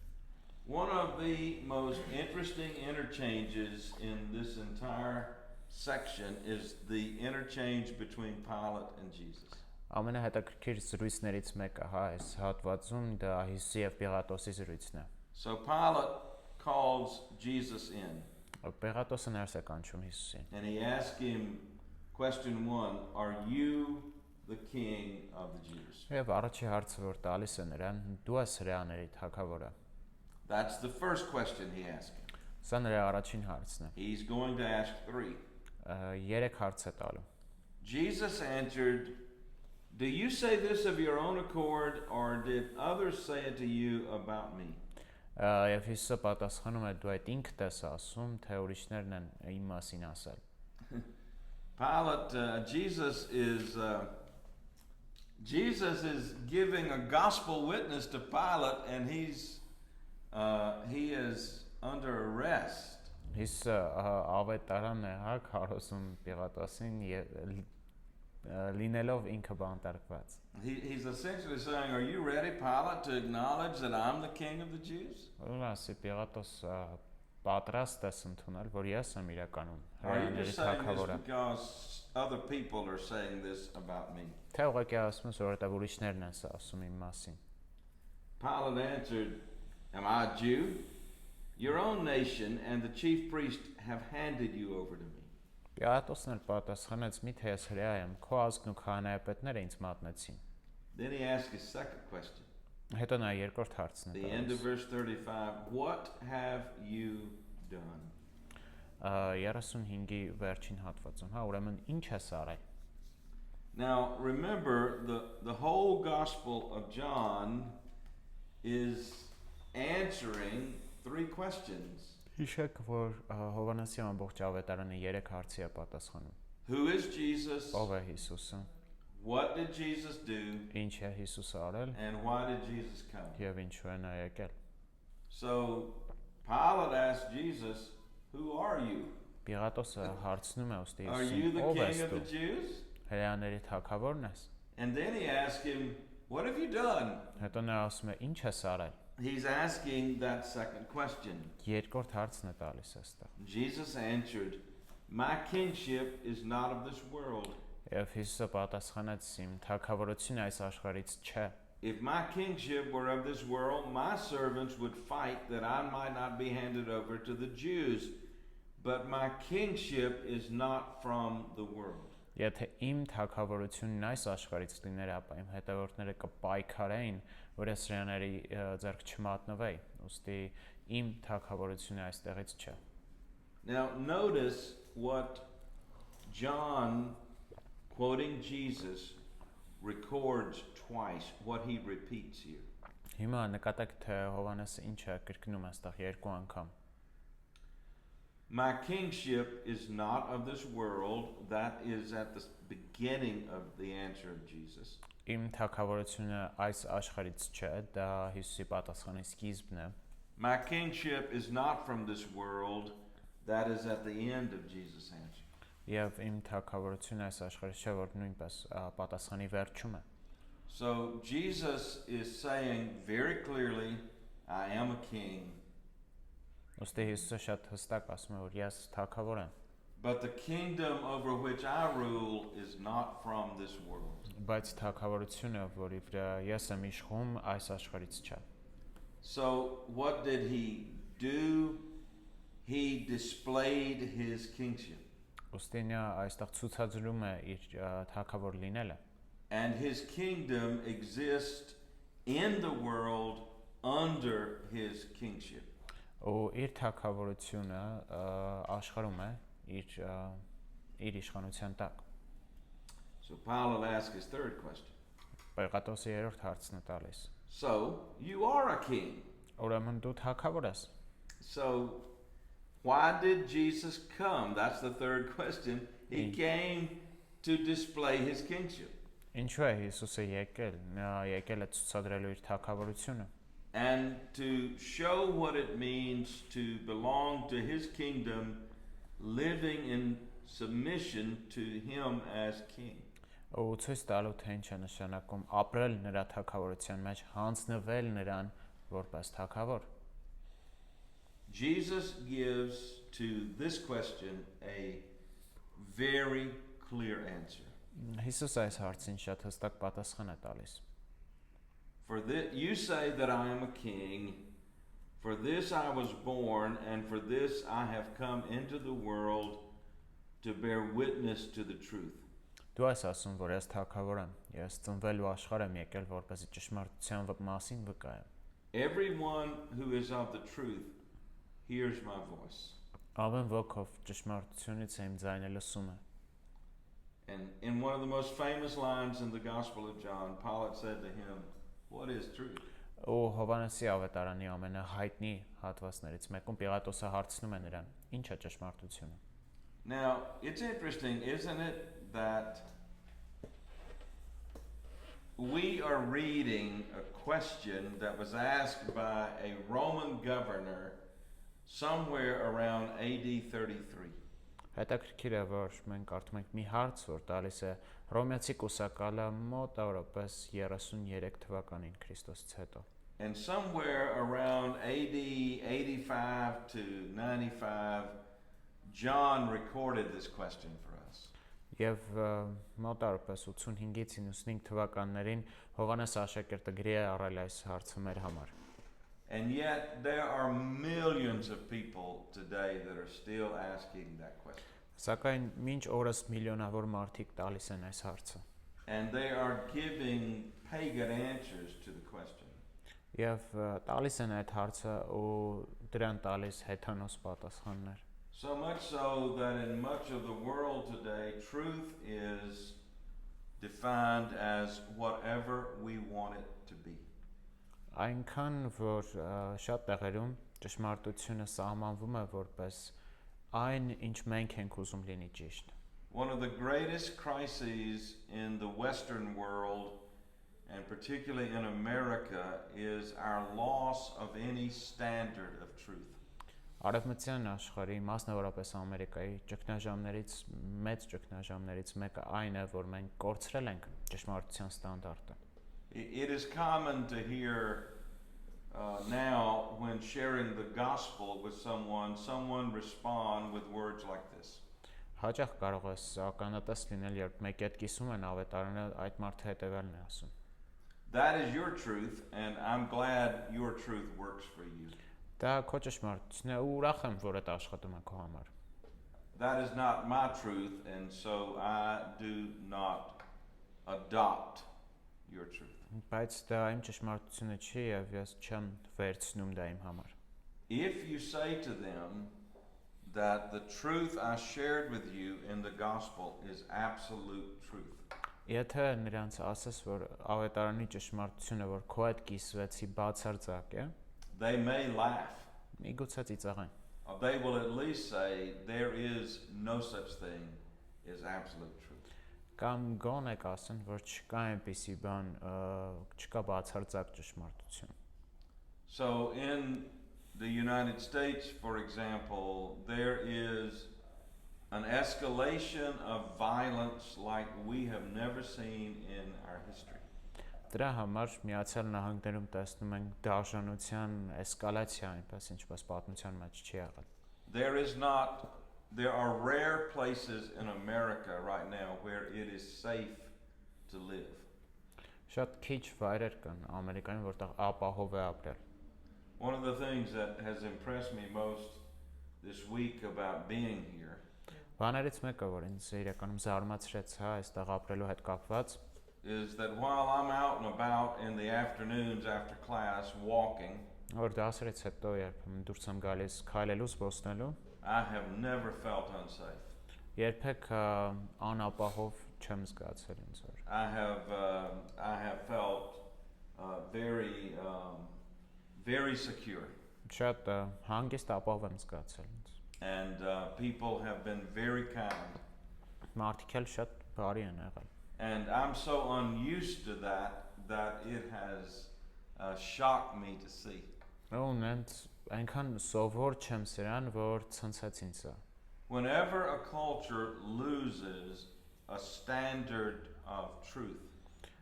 One of the most interesting interchanges in this entire section is the interchange between Pilate and Jesus. Ամենահետաքրքիր զրույցներից մեկը, հա, այս հատվածում դա Հիսուսի եւ Պիղատոսի զրույցն է։ So Pilate calls Jesus in. Պիղատոսը ներս է կանչում Հիսուսին։ And he asked him, question 1, are you the king of the Jews? Եվ առաջի հարցը որ տալիս է նրան, դու ես հրեաների թագավորը։ That's the first question he asked him. Սա նրա առաջին հարցն է։ He's going to ask 3. 3 հարց է տալու։ Jesus answered, do you say this of your own accord, or did others say it to you about me? Եվ Հիսուսը պատասխանում է, դու այդ ինքդ ես ասում, թե ուրիշներն են իմ մասին ասել։ Jesus is giving a gospel witness to Pilate, and he is under arrest. Հիսուսը ավետարան է, հա, քարոզում Պիղատոսին լինելով ինքը բանտարկված։ He's essentially saying, are you ready, Pilate, to acknowledge that I'm the king of the Jews? Ասի Պիղատոս պատրաստ ես ընդունել, որ ես եմ իրականում Are you հրեաների just saying this թագավորը։ because other people are saying this about me? Թե ուղղակի ասում ես, որովհետև ուրիշներն են սա ասում իմ մասին։ Pilate answered, am I a Jew? Your own nation and the chief priest have handed you over to me. Պիղատոսն էլ պատասխանեց, միթե ես հրեա եմ, քո ազգն ու քահանայապետները ինձ մատնեցին։ Then he asked his second question. Հետո նա երկրորդ հարցն է The end of verse 35, what have you done? 35-ի վերջին հատվածում, հա, ուրեմն ինչ ես արել։ Now remember, the whole Gospel of John is answering 3 questions. Հիշեք, որ Հովհաննեսի ամբողջ ավետարանը 3 հարցի է պատասխանում։ Who is Jesus? Ով է Հիսուսը։ What did Jesus do? Ինչ է Հիսուսը արել And why did Jesus come? եւ ինչու է նա եկել։ So Pilate asked Jesus, "Who are you? Պիղատոսը հարցնում է ըստ Are you Հիսուսին. the Ով king ես of the դու։ Jews?" Հրեաների թագավորն ես։ And then he asked him, "What have you done?" Հետո նա ասում է. Ինչ ես արել։ He's asking that second question. Երկրորդ հարցն է տալիս այստեղ։ Jesus answered, "My kingship is not of this world. Եվ Հիսուսը պատասխանեց. Իմ թագավորությունը այս աշխարհից չէ։ If my kingship were of this world, my servants would fight that I might not be handed over to the Jews. But my kingship is not from the world." Եթե իմ թագավորությունն այս աշխարհից լիներ, ապա իմ հետևորդները կպայքարեին, որ ես հրեաների ձեռք չմատնվեի։ Ուստի իմ թագավորությունը այստեղից չէ։ Now notice what John, quoting Jesus, records twice, what he repeats here. Հիմա նկատեք, թե Հովհաննեսը ինչ է կրկնում այստեղ երկու անգամ։ My kingship is not of this world. That is at the beginning of the answer of Jesus. Իմ թագավորությունը այս աշխարհից չէ, դա Հիսուսի պատասխանի սկիզբն է։ My kingship is not from this world. That is at the end of Jesus' answer. Եվ իմ թագավորությունը այս աշխարհից չէ, որ նույնպես պատասխանի վերջում է։ So Jesus is saying very clearly, "I am a king." Ոստի Հիսուսը շատ հստակ ասում է, որ ես թագավոր եմ, But the kingdom over which I rule is not from this world. բայց թագավորությունը, որի վրա ես եմ իշխում, այս աշխարհից չէ։ So what did he do? He displayed his kingship. Ոստի նա այստեղ ցուցադրում է իր թագավոր լինելը։ And his kingdom exists in the world under his kingship. Ու իր թագավորությունը աշխարհում է իր իշխանության տակ։ So Pilate asked his third question. Պիղատոսի երրորդ հարցն է տալիս։ So you are a king. Ուրեմն դու թագավոր ես։ So why did Jesus come? That's the third question. He came to display his kingship. Ինչու է Հիսուսը եկել։ Նա եկել է ցուցադրելու իր թագավորությունը։ And to show what it means to belong to his kingdom, living in submission to him as king. Ու ցույց տալու թե ինչ է նշանակում ապրել նրա թագավորության մեջ, հանձնվել նրան որպես թագավոր։ Jesus gives to this question a very clear answer. Հիսուսը այս հարցին շատ հստակ պատասխան է տալիս։ For this, you say that I am a king. For this I was born, and for this I have come into the world to bear witness to the truth. Դու ես ասում, որ ես թագավոր եմ, ես ծնվելու աշխարհ եմ եկել, որպեսզի ճշմարտության մասին վկայեմ։ Everyone who is of the truth hears my voice. Ամեն ոք ով ճշմարտությունից է իմ ձայնը լսում է։ And in one of the most famous lines in the Gospel of John, Pilate said to him, "What is truth?" Ու Հովհաննեսի ավետարանի ամենահայտնի հատվածներից մեկում Պիղատոսը հարցնում է նրան. Ինչ է ճշմարտությունը։ Now, it's interesting, isn't it, that we are reading a question that was asked by a Roman governor somewhere around AD 33. Հետաքրքիր է, որ մենք կարդում ենք մի հարց, որ տալիս է Ռոմեացի կուսակալը մոտ օրապես 33 թվականին Քրիստոսից հետո։ And somewhere around AD 85 to 95, John recorded this question for us. Եվ մոտ օրապես 85-ից 95 թվականներին Հովհաննես աշակերտը գրի է առել այս հարցը մեր համար։ And yet there are millions of people today that are still asking that question. Սակայն մինչ օրս միլիոնավոր մարդիկ տալիս են այս հարցը։ And they are giving pagan answers to the question. Եվ տալիս են այդ հարցը ու դրան տալիս հեթանոս պատասխաններ։ So much so that in much of the world today, truth is defined as whatever we want it to be. Այնքան որ շատ տեղերում ճշմարտությունը սահմանվում է որպես այն ինչ մենք ենք ուզում լինի ճիշտ։ one of the greatest crises in the Western world, and particularly in America, is our loss of any standard of truth. Արևմտյան աշխարհի, մասնավորապես Ամերիկայի մեծ ճգնաժամերից մեկը այն է, որ մենք կորցրել ենք ճշմարտության ստանդարտը։ It is common to hear now when sharing the gospel with someone respond with words like this. Հաճախ կարող ես ականատես լինել, երբ մեկի հետ կիսում են ավետարանը, այդ մարդը հետևելն է ասում։ That is your truth, and I'm glad your truth works for you. Դա քո ճշմարտությունն է, ու ուրախ եմ, որ այդ աշխատում է քո համար։ That is not my truth, and so I do not adopt your truth. Բայց դա իմ ճշմարտությունը չի, եւ ես չեմ վերցնում դա իմ համար։ If you say to them that the truth I shared with you in the gospel is absolute truth. Եթե նրանց ասես, որ ավետարանի ճշմարտությունը, որ քո հետ կիսվեցի, բացարձակ է, they may laugh. Միգուցե ծիծաղեն։ They will at least say there is no such thing as absolute truth. Կամ գոնե կասեն, որ չկա այնպիսի բան, չկա բացարձակ ճշմարտություն։ So in the United States, for example, there is an escalation of violence like we have never seen in our history. Դրա համար Միացյալ Նահանգներում տեսնում ենք դաշնության էսկալացիա, այնպես ինչպես պատմության մեջ չի եղել։ There are rare places in America right now where it is safe to live. Շատ քիչ վայրեր կան Ամերիկայում, որտեղ ապահով է ապրել։ One of the things that has impressed me most this week about being here Բաներից մեկը, որ ինձ իրականում զարմացրեց, այստեղ ապրելու հետ կապված, is that while I'm out and about in the afternoons after class walking, որ դասերից հետո երբ դուրս եմ գալիս քայլելու, զբոսնելու, I have never felt unsafe. Երբեք անապահով չեմ զգացել ինձ որ։ I have felt very secure. Շատ հանգիստ ապահով եմ զգացել ինձ։ And people have been very kind. Մարդիկ էլ շատ բարի են եղել։ And I'm so unused to that it has shocked me to see. Այնքան սովոր չեմ սրան, որ ցնցեց ինձ։ Whenever a culture loses a standard of truth,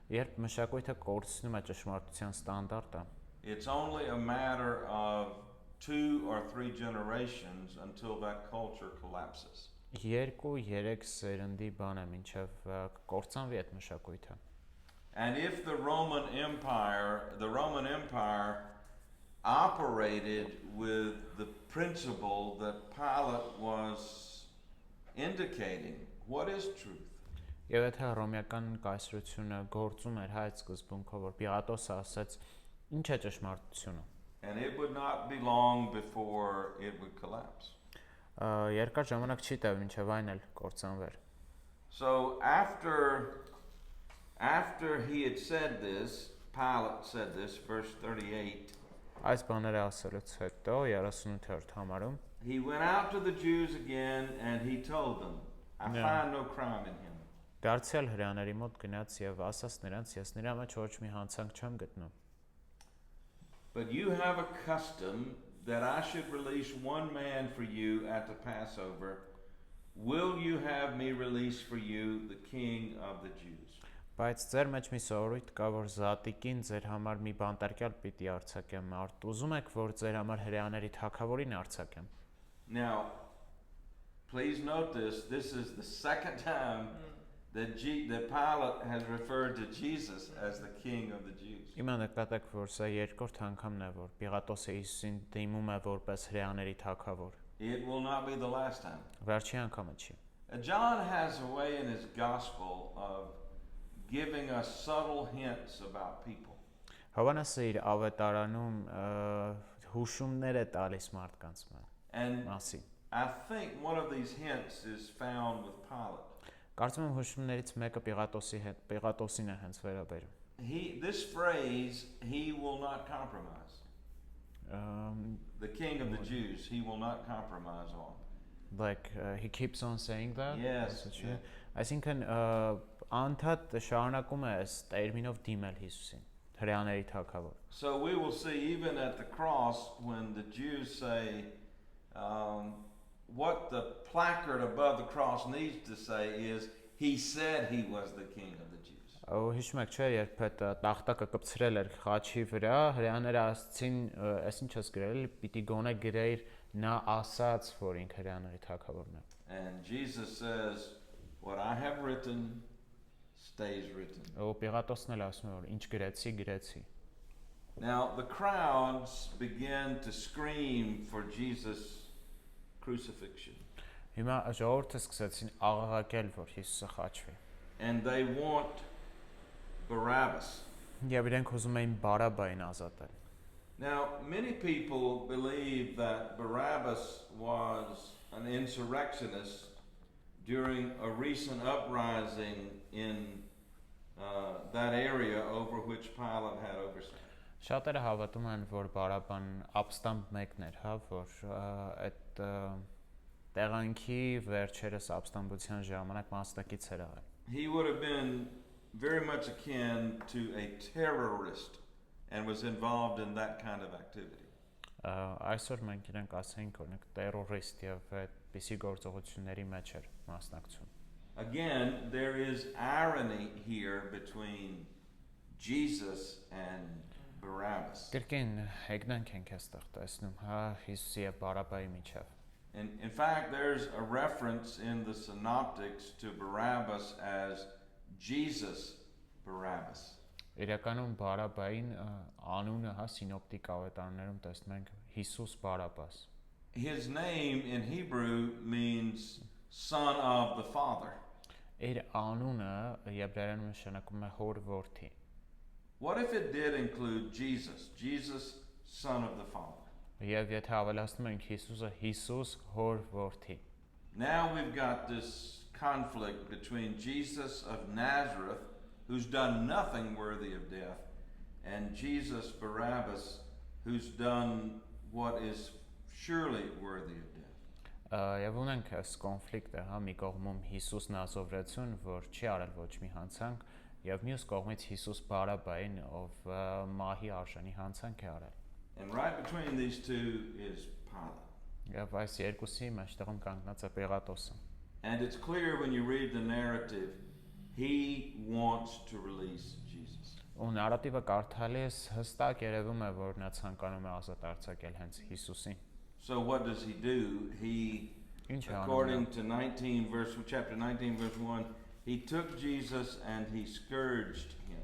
երբ մշակույթը կորցնում է ճշմարտության ստանդարտը, it's only a matter of 2 or 3 generations until that culture collapses. 2-3 սերնդի բան է մինչև կորցանվի այդ մշակույթը։ And if the Roman Empire operated with the principle that Pilate was indicating, what is truth? Եվ եթե հռոմեական կայսրությունը գործում էր այդ սկզբունքով, որ Պիղատոսը ասաց, ինչ է ճշմարտությունը։ And it would not be long before it would collapse. Երկար ժամանակ չի տևի մինչև այն էլ կործանվեր։ So after he had said this, Pilate said this, verse 38. Այս բաները ասելուց հետո 38-րդ համարում He went out to the Jews again and he told them, I find no crime in him. Դարձյալ հրեաների մոտ գնաց եւ ասաց նրանց, ես նրա մեջ ոչ մի հանցանք չեմ գտնում։ But you have a custom that I should release one man for you at the Passover. Will you have me release for you the king of the Jews? Բայց ձեր մեջ մի սովորույթ կա, որ զատիկին ձեր համար մի բանտարկյալ պիտի արձակեմ, արդ ուզում եք, որ ձեր համար հրեաների թագավորին արձակեմ։ Now, please note this is the second time that Pilate has referred to Jesus as the king of the Jews. Իմը նկատեք, որ սա երկրորդ անգամն է, որ Պիղատոսը Հիսուսին դիմում է որպես հրեաների թագավոր։ It will not be the last time. Վերջի անգամը չի։ John has a way in his gospel of giving us subtle hints about people. Հովանեսը իր ավետարանում հուշումներ է տալիս մարդկանց And մասին։ I think one of these hints is found with Pilate. Կարծում եմ հուշումներից մեկը Պիղատոսին է հենց վերաբերում։ This phrase, he will not compromise. The king of the Jews, he will not compromise on. Like he keeps on saying that. Yes. Yeah. Այսինքն անդադ շարունակում է այս տերմինով դիմել Հիսուսին, հրեաների թագավոր։ So we will see even at the cross when the Jews say what the placard above the cross needs to say is he said he was the king of the Jews. Հիշում եք, չէ, երբ այդ տախտակը կպցրել էր խաչի վրա, հրեաները ասացին, այսինչ ես գրել, պիտի գոնե գրեիր նա ասաց, որ ինքը հրեաների թագավորն է։ And Jesus says what I have written stays written. Պիղատոսն էլ ասում է, որ ինչ գրեցի, գրեցի։ Now the crowds began to scream for Jesus' crucifixion. Հիմա ժողովուրդը սկսեցին աղաղակել, որ Հիսուսը խաչվի։ And they want Barabbas. Եվ իրենք ուզում էին Բարաբային ազատել։ Now many people believe that Barabbas was an insurrectionist during a recent uprising in that area over which Pilate had oversight. Շատերը հավատում են, որ Բարաբան ապստամբ մեկն էր, հա, որ այդ տեղանքի վերջերս ապստամբության ժամանակ մասնակից էր եղել։ He would have been very much akin to a terrorist and was involved in that kind of activity. Այսօր մենք իրենք ասենք, օրինակ terrorist եւ այդպիսի գործողությունների մեջ էր մասնակցում։ Again, there is irony here between Jesus and Barabbas. Կրկին հեգնանք ենք այստեղ տեսնում, հա, Հիսուսի եւ Բարաբայի միջև։ In fact, there's a reference in the synoptics to Barabbas as Jesus Barabbas. Իրականում Բարաբային անունը, հա, սինոպտիկ ավետարաններում տեսնում ենք Հիսուս Բարաբաս։ His name in Hebrew means son of the Father. Իր անունը եբրայերենում նշանակում է հոր որդի։ What if it did include Jesus, Jesus, son of the Father? Եվ եթե ավելացնում ենք Հիսուսը, Հիսուս հոր որդի։ Now we've got this conflict between Jesus of Nazareth, who's done nothing worthy of death, and Jesus Barabbas, who's done what is surely worthy of death. Եվ ունենք այս կոնֆլիկտը, հա, մի կողմում Հիսուս Նազովրեցուն, որ չի արել ոչ մի հանցանք, եւ մյուս կողմից Հիսուս Բարաբային, ով մահի արժանի հանցանք է արել։ And right between these two is Pilate. Եվ այս երկուսի մեջտեղում կանգնած է Պիղատոսը։ And it's clear when you read the narrative, he wants to release Jesus. Ու նարատիվը կարդալիս հստակ երևում է, որ նա ցանկանում է ազատ արձակել հենց Հիսուսին։ So what does he do? He, according to chapter 19 verse 1, he took Jesus and he scourged him.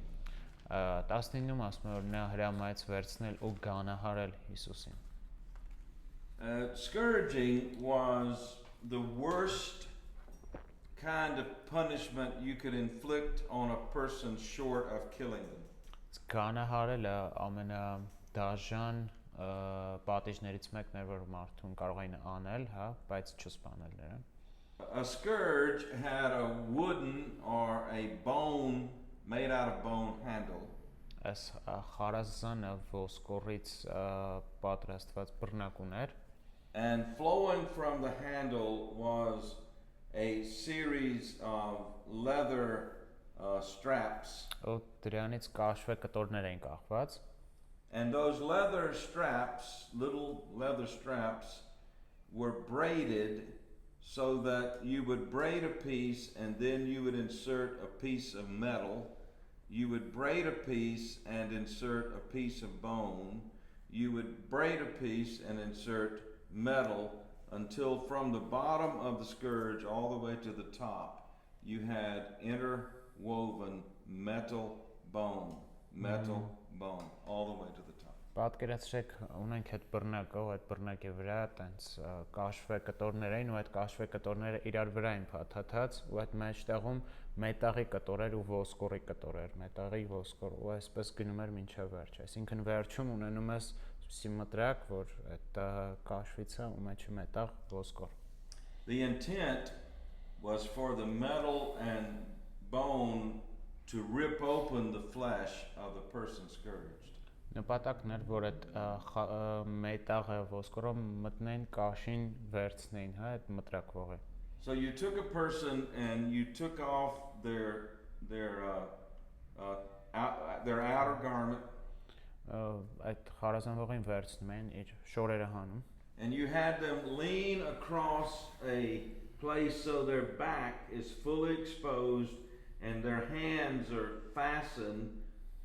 19-ում ասում է, որ նա հրամայեց վերցնել ու գանահարել Հիսուսին։ Scourging was the worst kind of punishment you could inflict on a person short of killing them. Գանահարելը ամենադաժան պատիժներից մեկն է, որ մարդուն կարող էին անել, հա, բայց չսպանել նրան։ A scourge had a wooden or a bone made out of bone handle. Այս խարազանը ոսկորից պատրաստված բռնակ ուներ։ And flowing from the handle was a series of leather straps. Ու դրանից կաշվե կտորներ էին կախված։ And those leather straps, little leather straps, were braided so that you would braid a piece and then you would insert a piece of metal. You would braid a piece and insert a piece of bone. You would braid a piece and insert metal until from the bottom of the scourge all the way to the top you had interwoven metal bone, bone, all the way to the top. Պատկերացրեք, ունենք այդ բռնակը, այդ բռնակի վրա տենց կաշվե կտորներ էին ու այդ կաշվե կտորները իրար վրա են փաթաթած ու այդ մեջտեղում մետաղի կտորեր ու ոսկորի կտորեր, մետաղի ոսկոր ու այսպես գնում էր մինչև վերջ։ Այսինքն վերջում ունենում ես սիմետրիակ, որ այդ կաշվիցը ու մեջը մետաղ ոսկոր։ The intent was for the metal and bone to rip open the flesh of the person scourged. Նպատակն էր, որ այդ մետաղը ոսկորը մտնեն կաշին վերցնեին, հա, այդ մտրակվողը։ So you took a person and you took off their outer garment, Այդ խարազանվողին վերցնում են իր շորերը հանում։ and you had them lean across a place so their back is fully exposed and their hands are fastened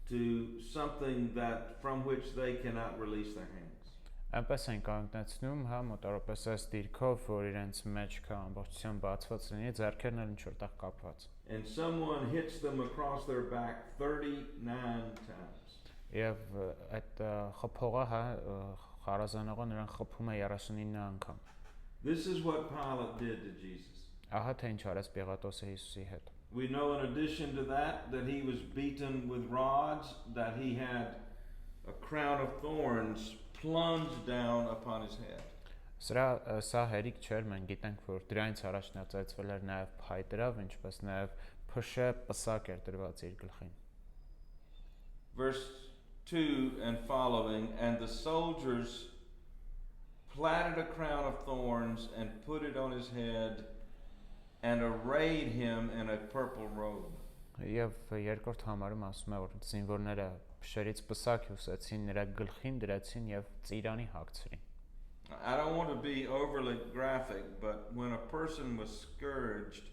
to something that from which they cannot release their hands. Այնպես են կանգնեցնում, հա, մոտավորապես այս դիրքով, որ իրենց մեջքը ամբողջությամբ բացված լինի, ձեռքերն էլ ինչ-որ տեղ կապված։ And someone hits them across their back 39 times. Եվ այդ խփողը, հա, խարազանողը նրան խփում է 39 անգամ։ This is what Pilate did to Jesus. Ահա թե ինչ արեց Պիղատոսը Հիսուսի հետ։ We know in addition to that he was beaten with rods, that he had a crown of thorns plunged down upon his head. Սա հերիք չէր, մենք գիտենք, որ դրանից առաջ նա ծայցվել էր նաև փայտերով, ինչպես նաև փշե պսակ էր դրված իր գլխին։ Verse 2 and following, and the soldiers platted a crown of thorns and put it on his head and arrayed him in a purple robe. Եվ երկրորդ համարում ասում է, որ զինվորները փշերից պսակ հյուսեցին նրա գլխին դրեցին եւ ծիրանի հագցրին։ I don't want to be overly graphic, but when a person was scourged,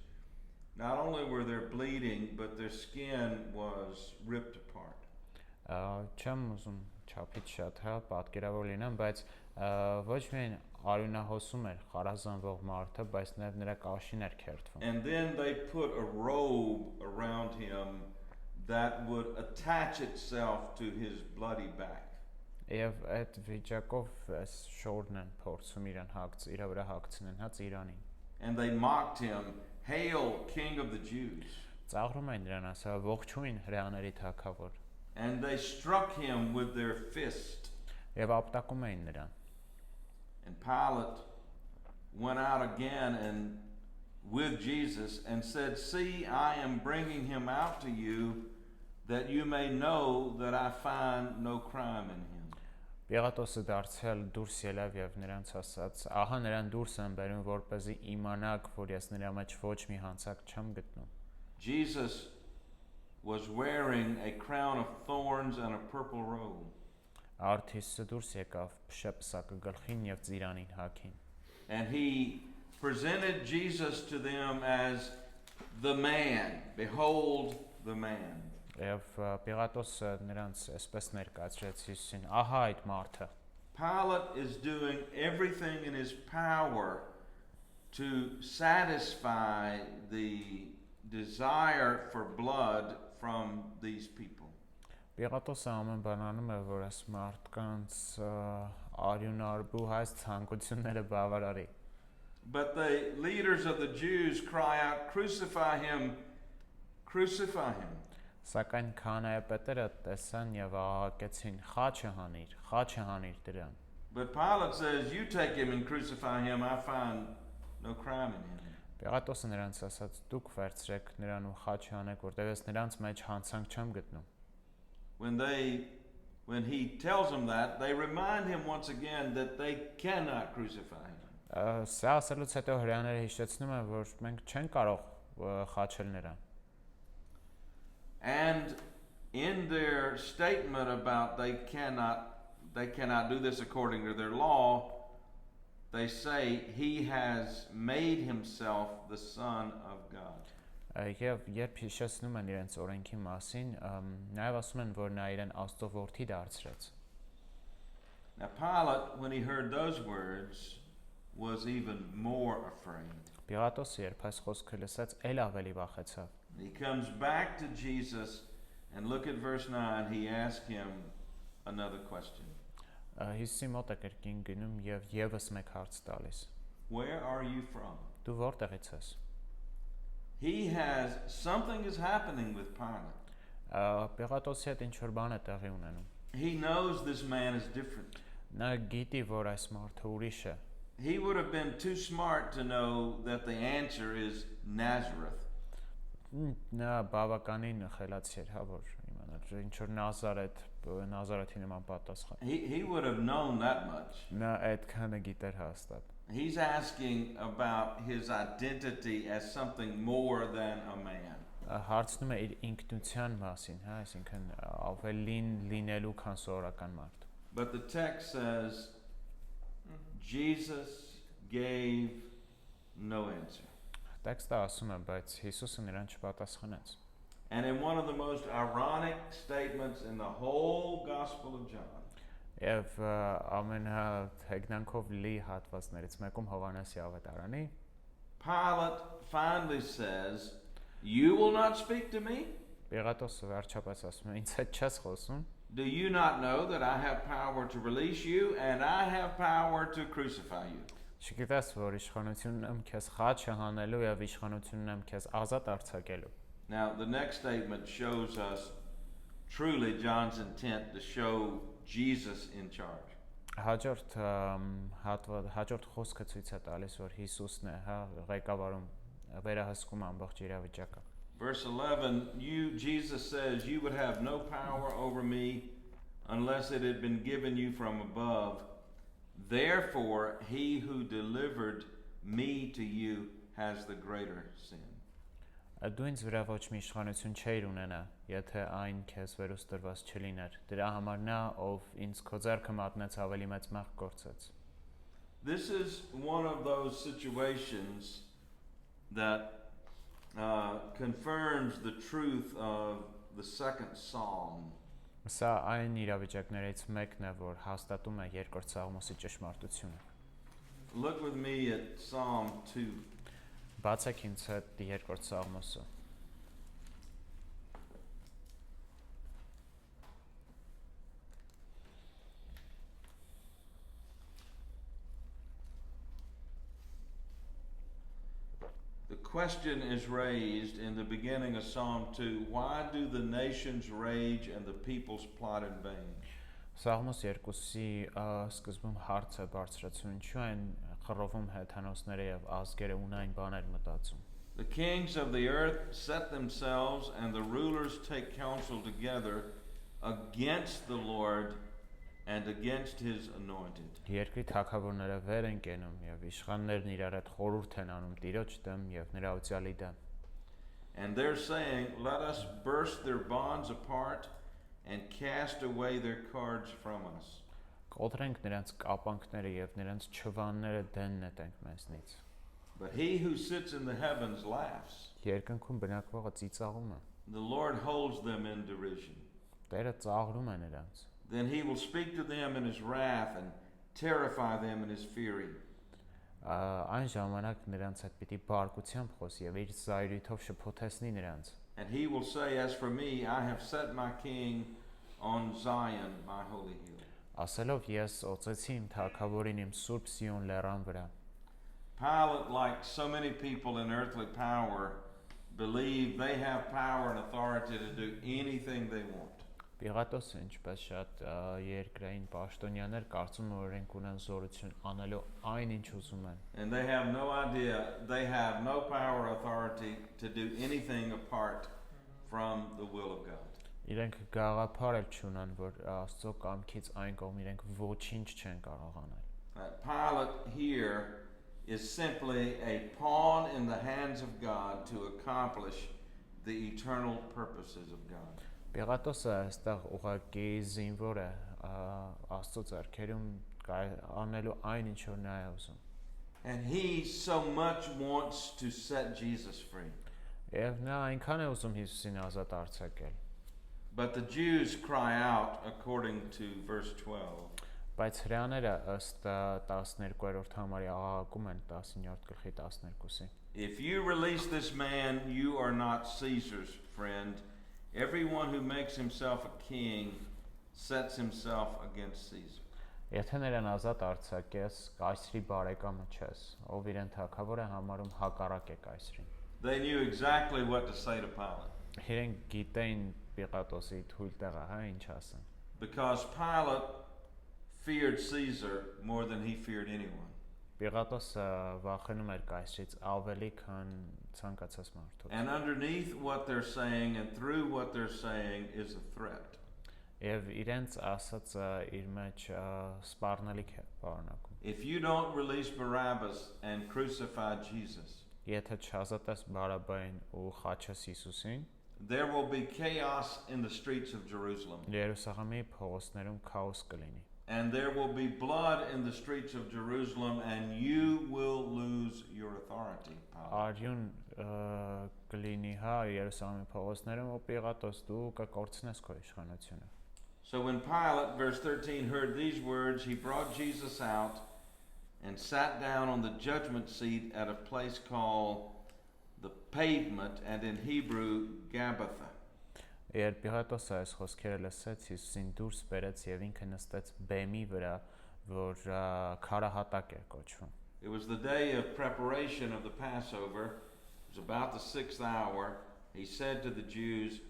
not only were they bleeding, but their skin was ripped apart. Չեմ ուզում չափից շատ հա պատկերավոր լինեմ, բայց ոչ միայն արյունահոսում էր խարազանվող մարդը, բայց նաև նրա կաշին էր քերթվում։ And then they put a robe around him that would attach itself to his bloody back. Եվ այդ վիճակով այս շորն են փորձում իրան իր վրա հագցնեն, հա ծիրանին։ And they mocked him, "Hail, King of the Jews." Ծաղրում են նրան, ասա ողջույն հրեաների թագավոր։ And they struck him with their fist. Եվ ապտակում էին նրան։ And Pilate went out again and with Jesus and said, "See, I am bringing him out to you, that you may know that I find no crime in him." Պիղատոսը դարձյալ դուրս ելավ եւ նրանց ասաց. Ահա նրան դուրս են բերում, որպեսզի իմանաք, որ ես նրա մեջ ոչ մի հանցանք չեմ գտնում։ Jesus was wearing a crown of thorns and a purple robe. Արդ Հիսուսը դուրս եկավ փշեպսակը գլխին եւ ծիրանին հագին։ And he presented Jesus to them as the man. Behold the man. Եվ Պիղատոսը նրանց այսպես ներկայացրեց Հիսուսին. Ահա այդ մարդը։ Pilate is doing everything in his power to satisfy the desire for blood from these people. Պիղատոսը ամեն բան անում է, որ այս մարդկանց արյունարբու այս ցանկությունները բավարարի։ But the leaders of the Jews cry out, "Crucify him, crucify him." Սակայն քահանայապետերը տեսան եւ ահակեցին. խաչը հանիր դրան։ But Pilate says, "You take him and crucify him. I find no crime in him." Պիղատոսը նրանց ասաց. Դուք վերցրեք նրան ու խաչը հանեք, որտեղ ես նրանց մեջ հանցանք չեմ գտնում։ When he tells them that, they remind him once again that they cannot crucify him. Սա ասելուց հետո հրեաները հիշեցնում են, որ մենք չենք կարող խաչել նրան։ And in their statement about they cannot do this according to their law, they say he has made himself the Son of God. Եվ երբ հիշեցնում են իրենց օրենքի մասին, նաև ասում են, որ նա իրեն Աստծո որդի դարձրեց։ Now Pilate, when he heard those words, was even more afraid. Պիղատոսը երբ այս խոսքը լսեց, ել ավելի վախեցավ։ He comes back to Jesus and look at verse 9, he asked him another question. Հիսուսի մոտ է կրկին գնում եւ եւս մեկ հարց տալիս։ Where are you from? Դու որտեղից ես։ Something is happening with Pilate. Պիղատոսի հետ ինչ որ բան է տեղի ունենում։ He knows this man is different. Նա գիտի, որ այս մարդը ուրիշ է։ He would have been too smart to know that the answer is Nazareth. Նա բավականին խելացի էր, հա, որ իմանար ինչ որ Նազարեթի նման պատասխան։ He would have known that much. Նա այդքանը գիտեր հաստատ։ He's asking about his identity as something more than a man. Հարցնում է իր ինքնության մասին, հա, այսինքն ավելին լինելու քան սովորական մարդ։ But the text says Jesus gave no answer. Տեքստը ասում է, բայց Հիսուսը նրան չպատասխանեց։ And in one of the most ironic statements in the whole Gospel of John, Եվ ամենահեգնանքով լի հատվածներից մեկում Հովհաննեսի ավետարանի Pilate finally says, "You will not speak to me? Պիղատոսը վերջապես ասում է, ինձ հետ չես խոսում։ Do you not know that I have power to release you and I have power to crucify you?" Չգիտես, որ իշխանությունն եմ քեզ խաչը հանելու եւ իշխանությունն եմ քեզ ազատ արձակելու։ Now, the next statement shows us truly John's intent to show Jesus in charge. Հաջորդ խոսքը ցույց է տալիս, որ Հիսուսն է, հա, ղեկավարում, վերահսկում ամբողջ իրավիճակը։ Verse 11, Jesus says, "You would have no power over me unless it had been given you from above. Therefore, he who delivered me to you has the greater sin." Դու ինձ վրա ոչ մի իշխանություն չէիր ունենա, եթե այն քեզ վերուս տրված չլիներ։ Դրա համար նա, ով ինձ քո ձեռքը մատնեց, ավելի մեծ մեղք գործեց։ This is one of those situations that confirms the truth of the second psalm. Սա այն իրավիճակներից մեկն է, որ հաստատում է երկրորդ սաղմոսի ճշմարտությունը։ Look with me at Psalm 2. Բացեք ինձ հետ երկրորդ սաղմոսը։ The question is raised in the beginning of Psalm 2. Why do the nations rage and the peoples plot in vain? Սաղմոս 2-ի սկզբում հարց է բարձրացում, ինչու են խռովում հեթանոսները եւ ազգերը ունայն բաներ մտածում։ The kings of the earth set themselves and the rulers take counsel together against the Lord and against his anointed. Երկրի թագավորները վեր են կենում եւ իշխաններն իրար հետ խորհուրդ են անում Տիրոջ դեմ եւ նրա ոցյալի դեմ։ And they're saying, "Let us burst their bonds apart and cast away their cords from us." Կոտրենք նրանց կապանքները եւ նրանց չվանները դեն նետենք մեզնից։ But he who sits in the heavens laughs. Երկնքում բնակվողը ծիծաղում է։ The Lord holds them in derision. Տերը ծաղրում է նրանց։ Then he will speak to them in his wrath and terrify them in his fury. Այն ժամանակ նրանց հետ պիտի բարկությամբ խոսի եւ իր զայրույթով շփոթեցնի նրանց։ And he will say, "As for me, I have set my king on Zion, my holy hill." Ասելով ես օծեցի իմ թագավորին իմ Սուրբ Սիոն լեռան վրա։ Pilate, like so many people in earthly power, believe they have power and authority to do anything they want. Պիղատոսը, ինչպես շատ երկրային պաշտոնյաներ, կարծում են, որ իրենք ունեն զորություն անելու այն ինչ ուզում են։ And they have no idea, they have no power or authority to do anything apart from the will of God. Իրենք գաղափար էլ չունեն, որ Աստծո կամքից այն կողմ իրենք ոչինչ չեն կարող անել։ Pilate here is simply a pawn in the hands of God to accomplish the eternal purposes of God. Պիղատոսը այստեղ ուղղակի զինվոր է Աստծո ձեռքերում անելու այն ինչ որ նա է ուզում։ And he so much wants to set Jesus free. Եվ նա այնքան է ուզում Հիսուսին ազատ արձակել։ But the Jews cry out according to verse 12. Բայց հրեաները ըստ 12-րդ համարի աղաղակում են 19-րդ գլխի 12-ի։ If you release this man, you are not Caesar's friend. Everyone who makes himself a king sets himself against Caesar. Եթե նրան ազատ արձակես, կայսրի բարեկամը չես, ով իրեն թագավոր է համարում հակառակ է կայսրին։ They knew exactly what to say to Pilate. Իրենք գիտեին Պիղատոսի թույլ տեղը, հա, ինչ ասեն։ Because Pilate feared Caesar more than he feared anyone. Պիղատոսը վախենում էր կայսրից ավելի, քան ցանկացած մարդուց։ And underneath what they're saying and through what they're saying is a threat. Եվ իրենց ասածը իր մեջ սպառնալիք է պարունակում։ If you don't release Barabbas and crucify Jesus, Եթե չազատես Բարաբային ու խաչես Հիսուսին, there will be chaos in the streets of Jerusalem. Երուսաղեմի փողոցներում քաոս կլինի։ And there will be blood in the streets of Jerusalem, and you will lose your authority. Արյուն կլինի հա Երուսաղեմի փողոցներում ու Պիղատոս դու կկորցնես քո իշխանությունը։ So when Pilate, verse 13, heard these words, he brought Jesus out and sat down on the judgment seat at a place called the Pavement, and in Hebrew, Gabbatha. Երբ Պիղատոսը այս խոսքերը լսեց, Հիսուսին դուրս բերեց եւ ինքը նստեց բեմի վրա, որ քարահատակ էր կոչվում։ It was the day of preparation of the Passover. It was about the 6th hour. He said to the Jews,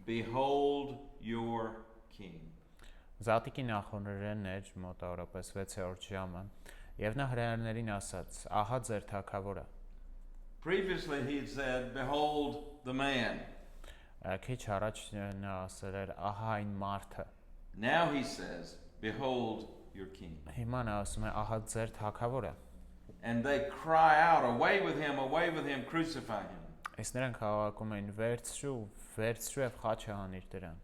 "Behold your king." Զատիկի նախօրեն էր մոտավորապես 6-րդ ժամը, եւ նա հրեաներին ասաց. «Ահա ձեր թագավորը»։ Previously he had said, "Behold the man." Քիչ առաջ նա ասել էր. «Ահա այն մարդը»։ Now he says, "Behold your king." Հիմա նա ասում է. «Ահա ձեր թագավորը»։ And they cry out, away with him, crucify him. Այս նրանք հավաքում են վերցրու եւ խաչը հանիր դրան։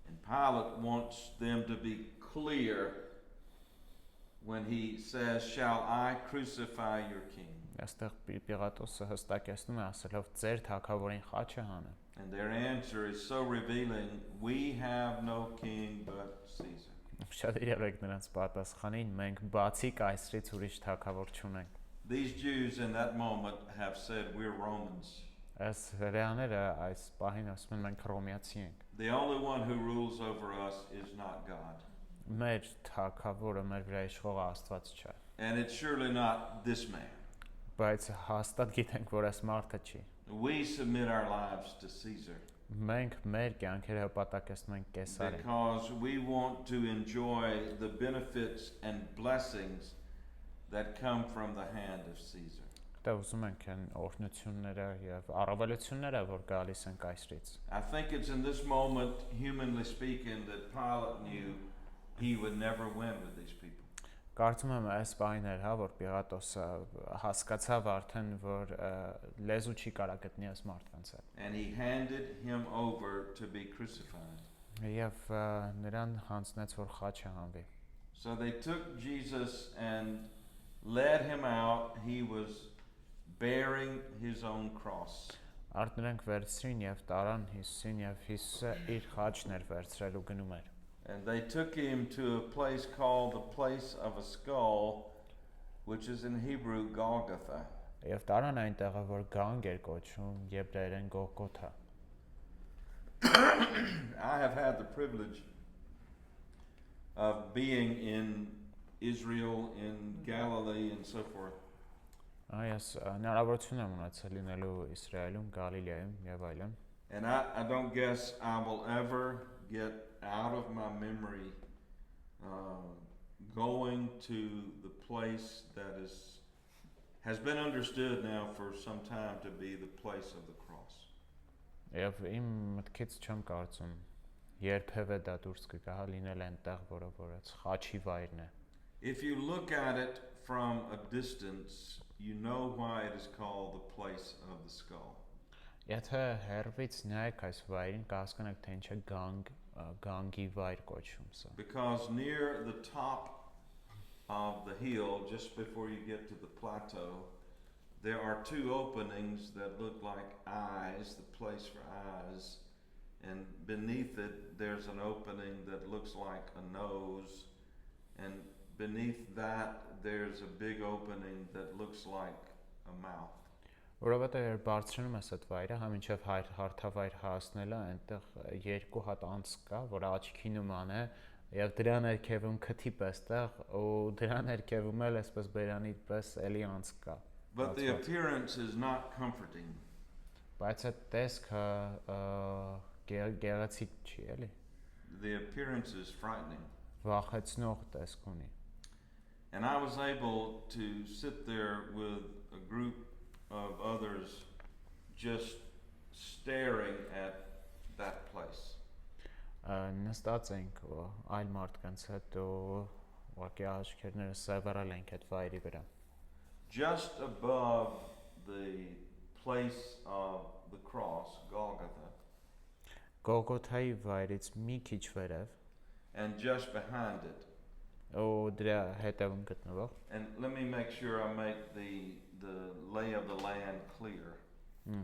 And Pilate wants them to be clear when he says, "Shall I crucify your king?" Այստեղ Պիղատոսը հստակեցնում է ասելով ձեր թագավորին խաչը հանեմ։ And their answer is so revealing, "We have no king but Caesar." Շատ իրավեք նրանց պատասխանին, մենք բացի կայսրից ուրիշ թագավոր չունենք։ These Jews in that moment have said, "We're Romans." Այս հրեաները այս պահին ասում են մենք հռոմեացի ենք։ The only one who rules over us is not God. Մեր թագավորը մեր վրա իշխողը Աստված չէ։ And it's surely not this man. Բայց հաստատ գիտենք, որ այս մարդը չի։ We submit our lives to Caesar Մենք մեր կյանքերը հպատակեցնում ենք Կեսարին, because we want to enjoy the benefits and blessings that come from the hand of Caesar. Դա ուզում ենք այն օրհնությունները եւ առավելությունները, որ գալիս են կայսրից։ I think it's in this moment, humanly speaking, that Pilate knew he would never win with these people. Կարծում եմ այս պահին էր, հա, որ Պիղատոսը հասկացավ արդեն, որ լեզու չի կարա գտնի այս մարդկանց հետ։ And he handed him over to be crucified. Եվ նրան հանձնեց, որ խաչը հանվի։ So they took Jesus and led him out. He was bearing his own cross. Արդ նրանք վերցրին եւ տարան Հիսուսին եւ Հիսուսը իր խաչն էր վերցրել ու գնում էր։ And they took him to a place called the place of a skull, which is in Hebrew Golgotha. Եվ տարան այնտեղը, որ գանգ էր կոչվում, եբրայերեն Գողգոթա։ I have had the privilege of being in Israel, in Galilee, and so forth. Այս հնարավորություն եմ ունեցել լինելու Իսրայելում, Գալիլեայում եւ այլն։ And I don't guess I will ever get out of my memory going to the place that has been understood now for some time to be the place of the cross. Եվ իմ մտքից չեմ կարծում երբևէ դա դուրս կգա լինել այնտեղ, որը խաչի վայրն է։ If you look at it from a distance, you know why it is called the place of the skull. Եթե հերվից նայեք այս վայրին, կհասկանաք, թե ինչ է գանգի վայր կոչվում սա։ Because near the top of the hill, just before you get to the plateau, there are two openings that look like eyes, the place for eyes, and beneath it there's an opening that looks like a nose, and beneath that there's a big opening that looks like a mouth. Որովհետեւ բարձրանում ես այդ վայրը, համինչև հարթավայր հասնելը, այնտեղ երկու հատ անց կա, որ աչքի նման է, եւ դրա ներքևում քթի պես տեղ, ու դրա ներքևում էլ այսպես բերանի պես էլի անց կա։ But the appearance is not comforting. Բայց այդ տեսքը գեղեցիկ չի, էլի։ The appearance is frightening. Վախեցնող տեսք ունի։ And I was able to sit there with a group of others just staring at that place. Նստած ենք այլ մարդկանց հետ ու ուղղակի աչքերները սևեռել ենք այդ վայրի վրա։ Just above the place of the cross, Golgotha, Գողգոթայի վայրից մի քիչ վերև and just behind it. ու դրա հետևում գտնվող And let me make sure I make the lay of the land clear.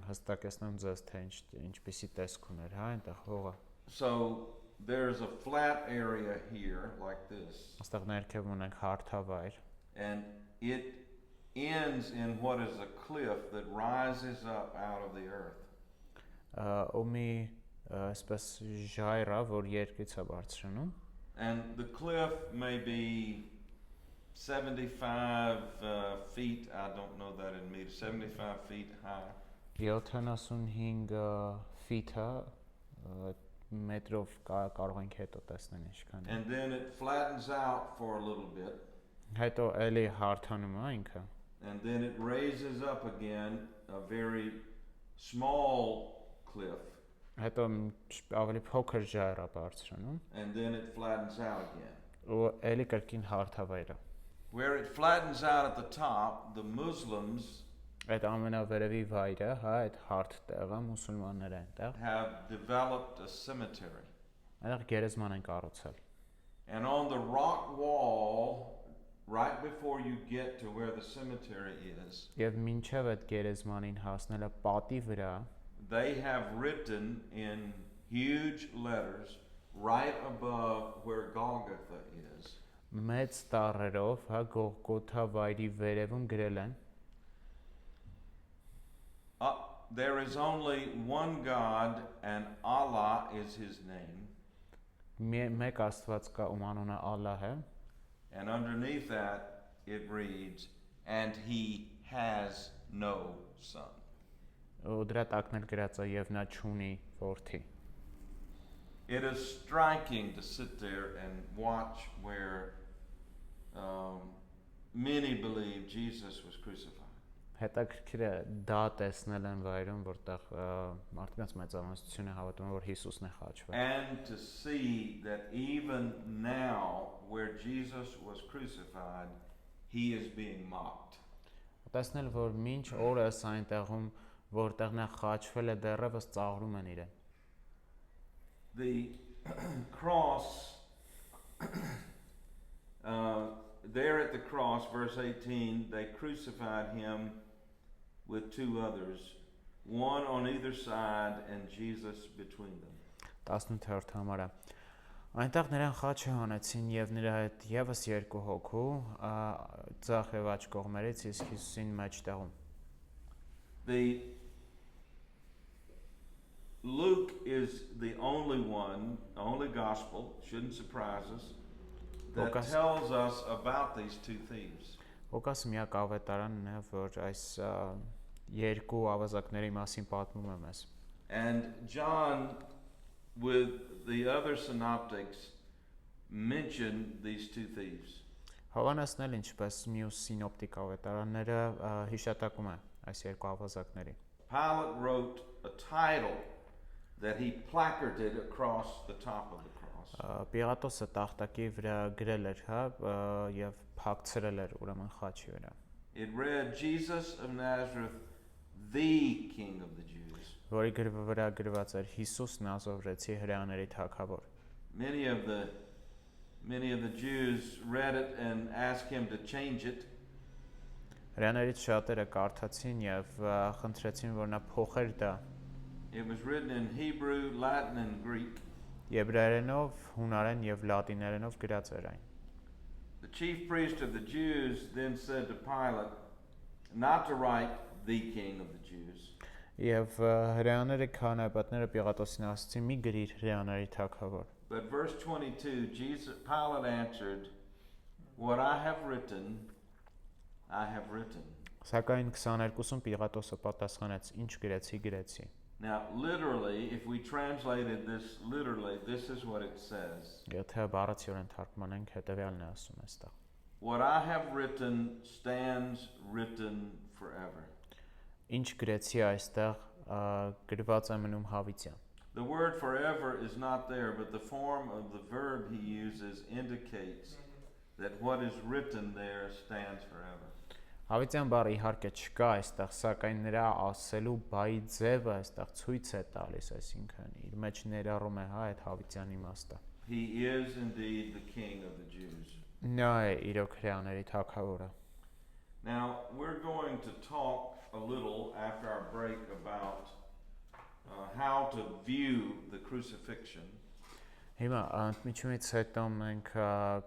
հստակեցնեմ ձեզ թե ինչպիսի տեսք ուներ, հա, այնտեղ հողը։ So there's a flat area here like this, Այստեղ ներքև ունենք հարթավայր, and it ends in what is a cliff that rises up out of the earth. ու մի այսպես ժայռ է, որ երկրից է բարձրանում։ And the cliff may be 75 feet, I don't know that in meters, 75 feet high. 75 ֆիթը մետրով կարող ենք հետո տեսնել ինչքան է։ And then it flattens out for a little bit. Հետո էլի հարթանում է ինքը։ And then it raises up again, a very small cliff. Հետո ավելի փոքր ժայռ է բարձրանում։ And then it flattens out again. Ու էլի կրկին հարթավայր է։ Where it flattens out at the top, the Muslims Այդ ամենավերևի վայրը, հա, այդ հարթ տեղը մուսուլմանները այնտեղ։ have developed a cemetery. Այնտեղ գերեզման են կառուցել։ And on the rock wall, right before you get to where the cemetery is, Եվ մինչև այդ գերեզմանին հասնելը պատի վրա they have written in huge letters right above where Golgotha is. մեծ տառերով, հա, Գողգոթա վայրի վերևում գրել են. There is only one God and Allah is his name. Մեկ Աստված կա, ում անունը Ալլահ է, And underneath that it reads, and he has no son. ու դրա տակն էլ գրած է եւ նա չունի որդի։ It is striking to sit there and watch where many believe Jesus was crucified. Հետաքրքիր է դա տեսնել են վայրում, որտեղ մարդկանց մեծամասնությունը հավատում է, որ Հիսուսն է խաչվել։ And to see that even now where Jesus was crucified, he is being mocked. Տեսնել, որ մինչ օրս այնտեղում, որտեղ նա խաչվել է, դեռևս ծաղրում են իրեն։ The cross, there at the cross, verse 18, they crucified him with two others, one on either side and Jesus between them. 18-րդ համարը։ Այնտեղ նրան խաչը հանեցին եւ նրա հետ եւս երկու հոգու, ձախ եւ աջ կողմերից, իսկ Հիսուսին մեջտեղում։ Luke is the only one, the only gospel, shouldn't surprise us, that tells us about these two thieves. Ղուկաս միակ ավետարանն է, որ այս երկու ավազակների մասին պատմում է մեզ։ And John, with the other synoptics, mentioned these two thieves. Հովհաննեսն էլ ինչպես մյուս սինոպտիկ ավետարանները հիշատակում է այս երկու ավազակների։ Pilate wrote a title that he placarded across the top of the cross. Պիղատոսը տախտակի վրա գրել էր, հա, եւ փակցրել էր ուրեմն խաչի վրա։ It read, Jesus of Nazareth, the King of the Jews. Որի վրա գրված էր Հիսուս Նազովրեցի հրեաների թագավոր։ Many of the Jews read it and asked him to change it. Հրեաներից շատերը կարդացին եւ խնդրեցին, որ նա փոխեր դա։ It was written in Hebrew, Latin and Greek. Եբրայերենով, հունարեն եւ լատիներենով գրած էր այն։ The chief priest of the Jews then said to Pilate not to write the King of the Jews. Եվ հրեաները քահանայապետները Պիղատոսին ասացին՝ մի գրիր հրեաների թագավոր։ But verse 22, Pilate answered, what I have written, I have written. Սակայն 22-ում Պիղատոսը պատասխանեց. ինչ գրեցի, գրեցի։ Now, literally, if we translated this literally, this is what it says. Եթե բառացիորեն թարգմանենք, հետեւյալն է ասում այստեղ։ What I have written stands written forever. ինչ գրեցի այստեղ գրված է մնում հավիտյան։ The word forever is not there, but the form of the verb he uses indicates that what is written there stands forever. Հավիտյան բառը իհարկե չկա այստեղ, սակայն նրա ասելու բայի ձևը այստեղ ցույց է տալիս, այսինքն իր մեջ ներառում է այդ հավիտյան իմաստը։ He is indeed the King of the Jews. Նա է իրոք հրեաների թագավորը։ Now, we're going to talk a little after our break about how to view the crucifixion. Հիմա ընդմիջումից հետո մենք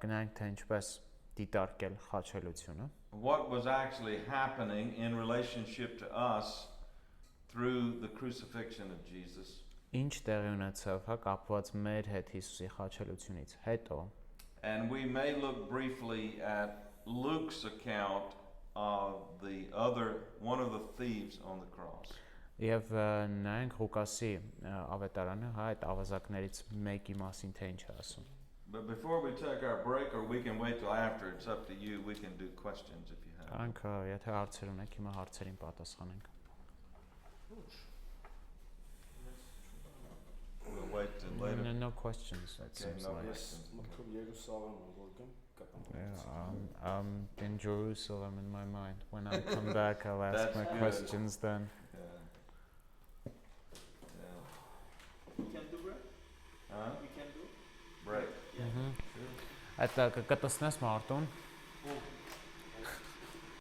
գնանք թե ինչպես դիտարկել խաչելությունը։ What was actually happening in relationship to us through the crucifixion of Jesus. Ինչ տեղի ունեցավ, հա, կապված մեր հետ Հիսուսի խաչելությունից հետո։ And we may look briefly at Luke's account of one of the thieves on the cross. Եվ նայենք Ղուկասի ավետարանը, հա, այդ ավազակներից մեկի մասին թե ինչ է ասում։ But before we take our break, or we can wait till after, it's up to you, we can do questions if you have. Անք եթե հարցեր ունեք, հիմա հարցերին պատասխանենք։ We'll wait till later. No questions. Okay, no questions. In Jerusalem in my mind. When I come back, I'll ask That's my good. questions then. We can do break? Huh? We can do? Break. Yeah. Այդ կտեսնես Մարտուն։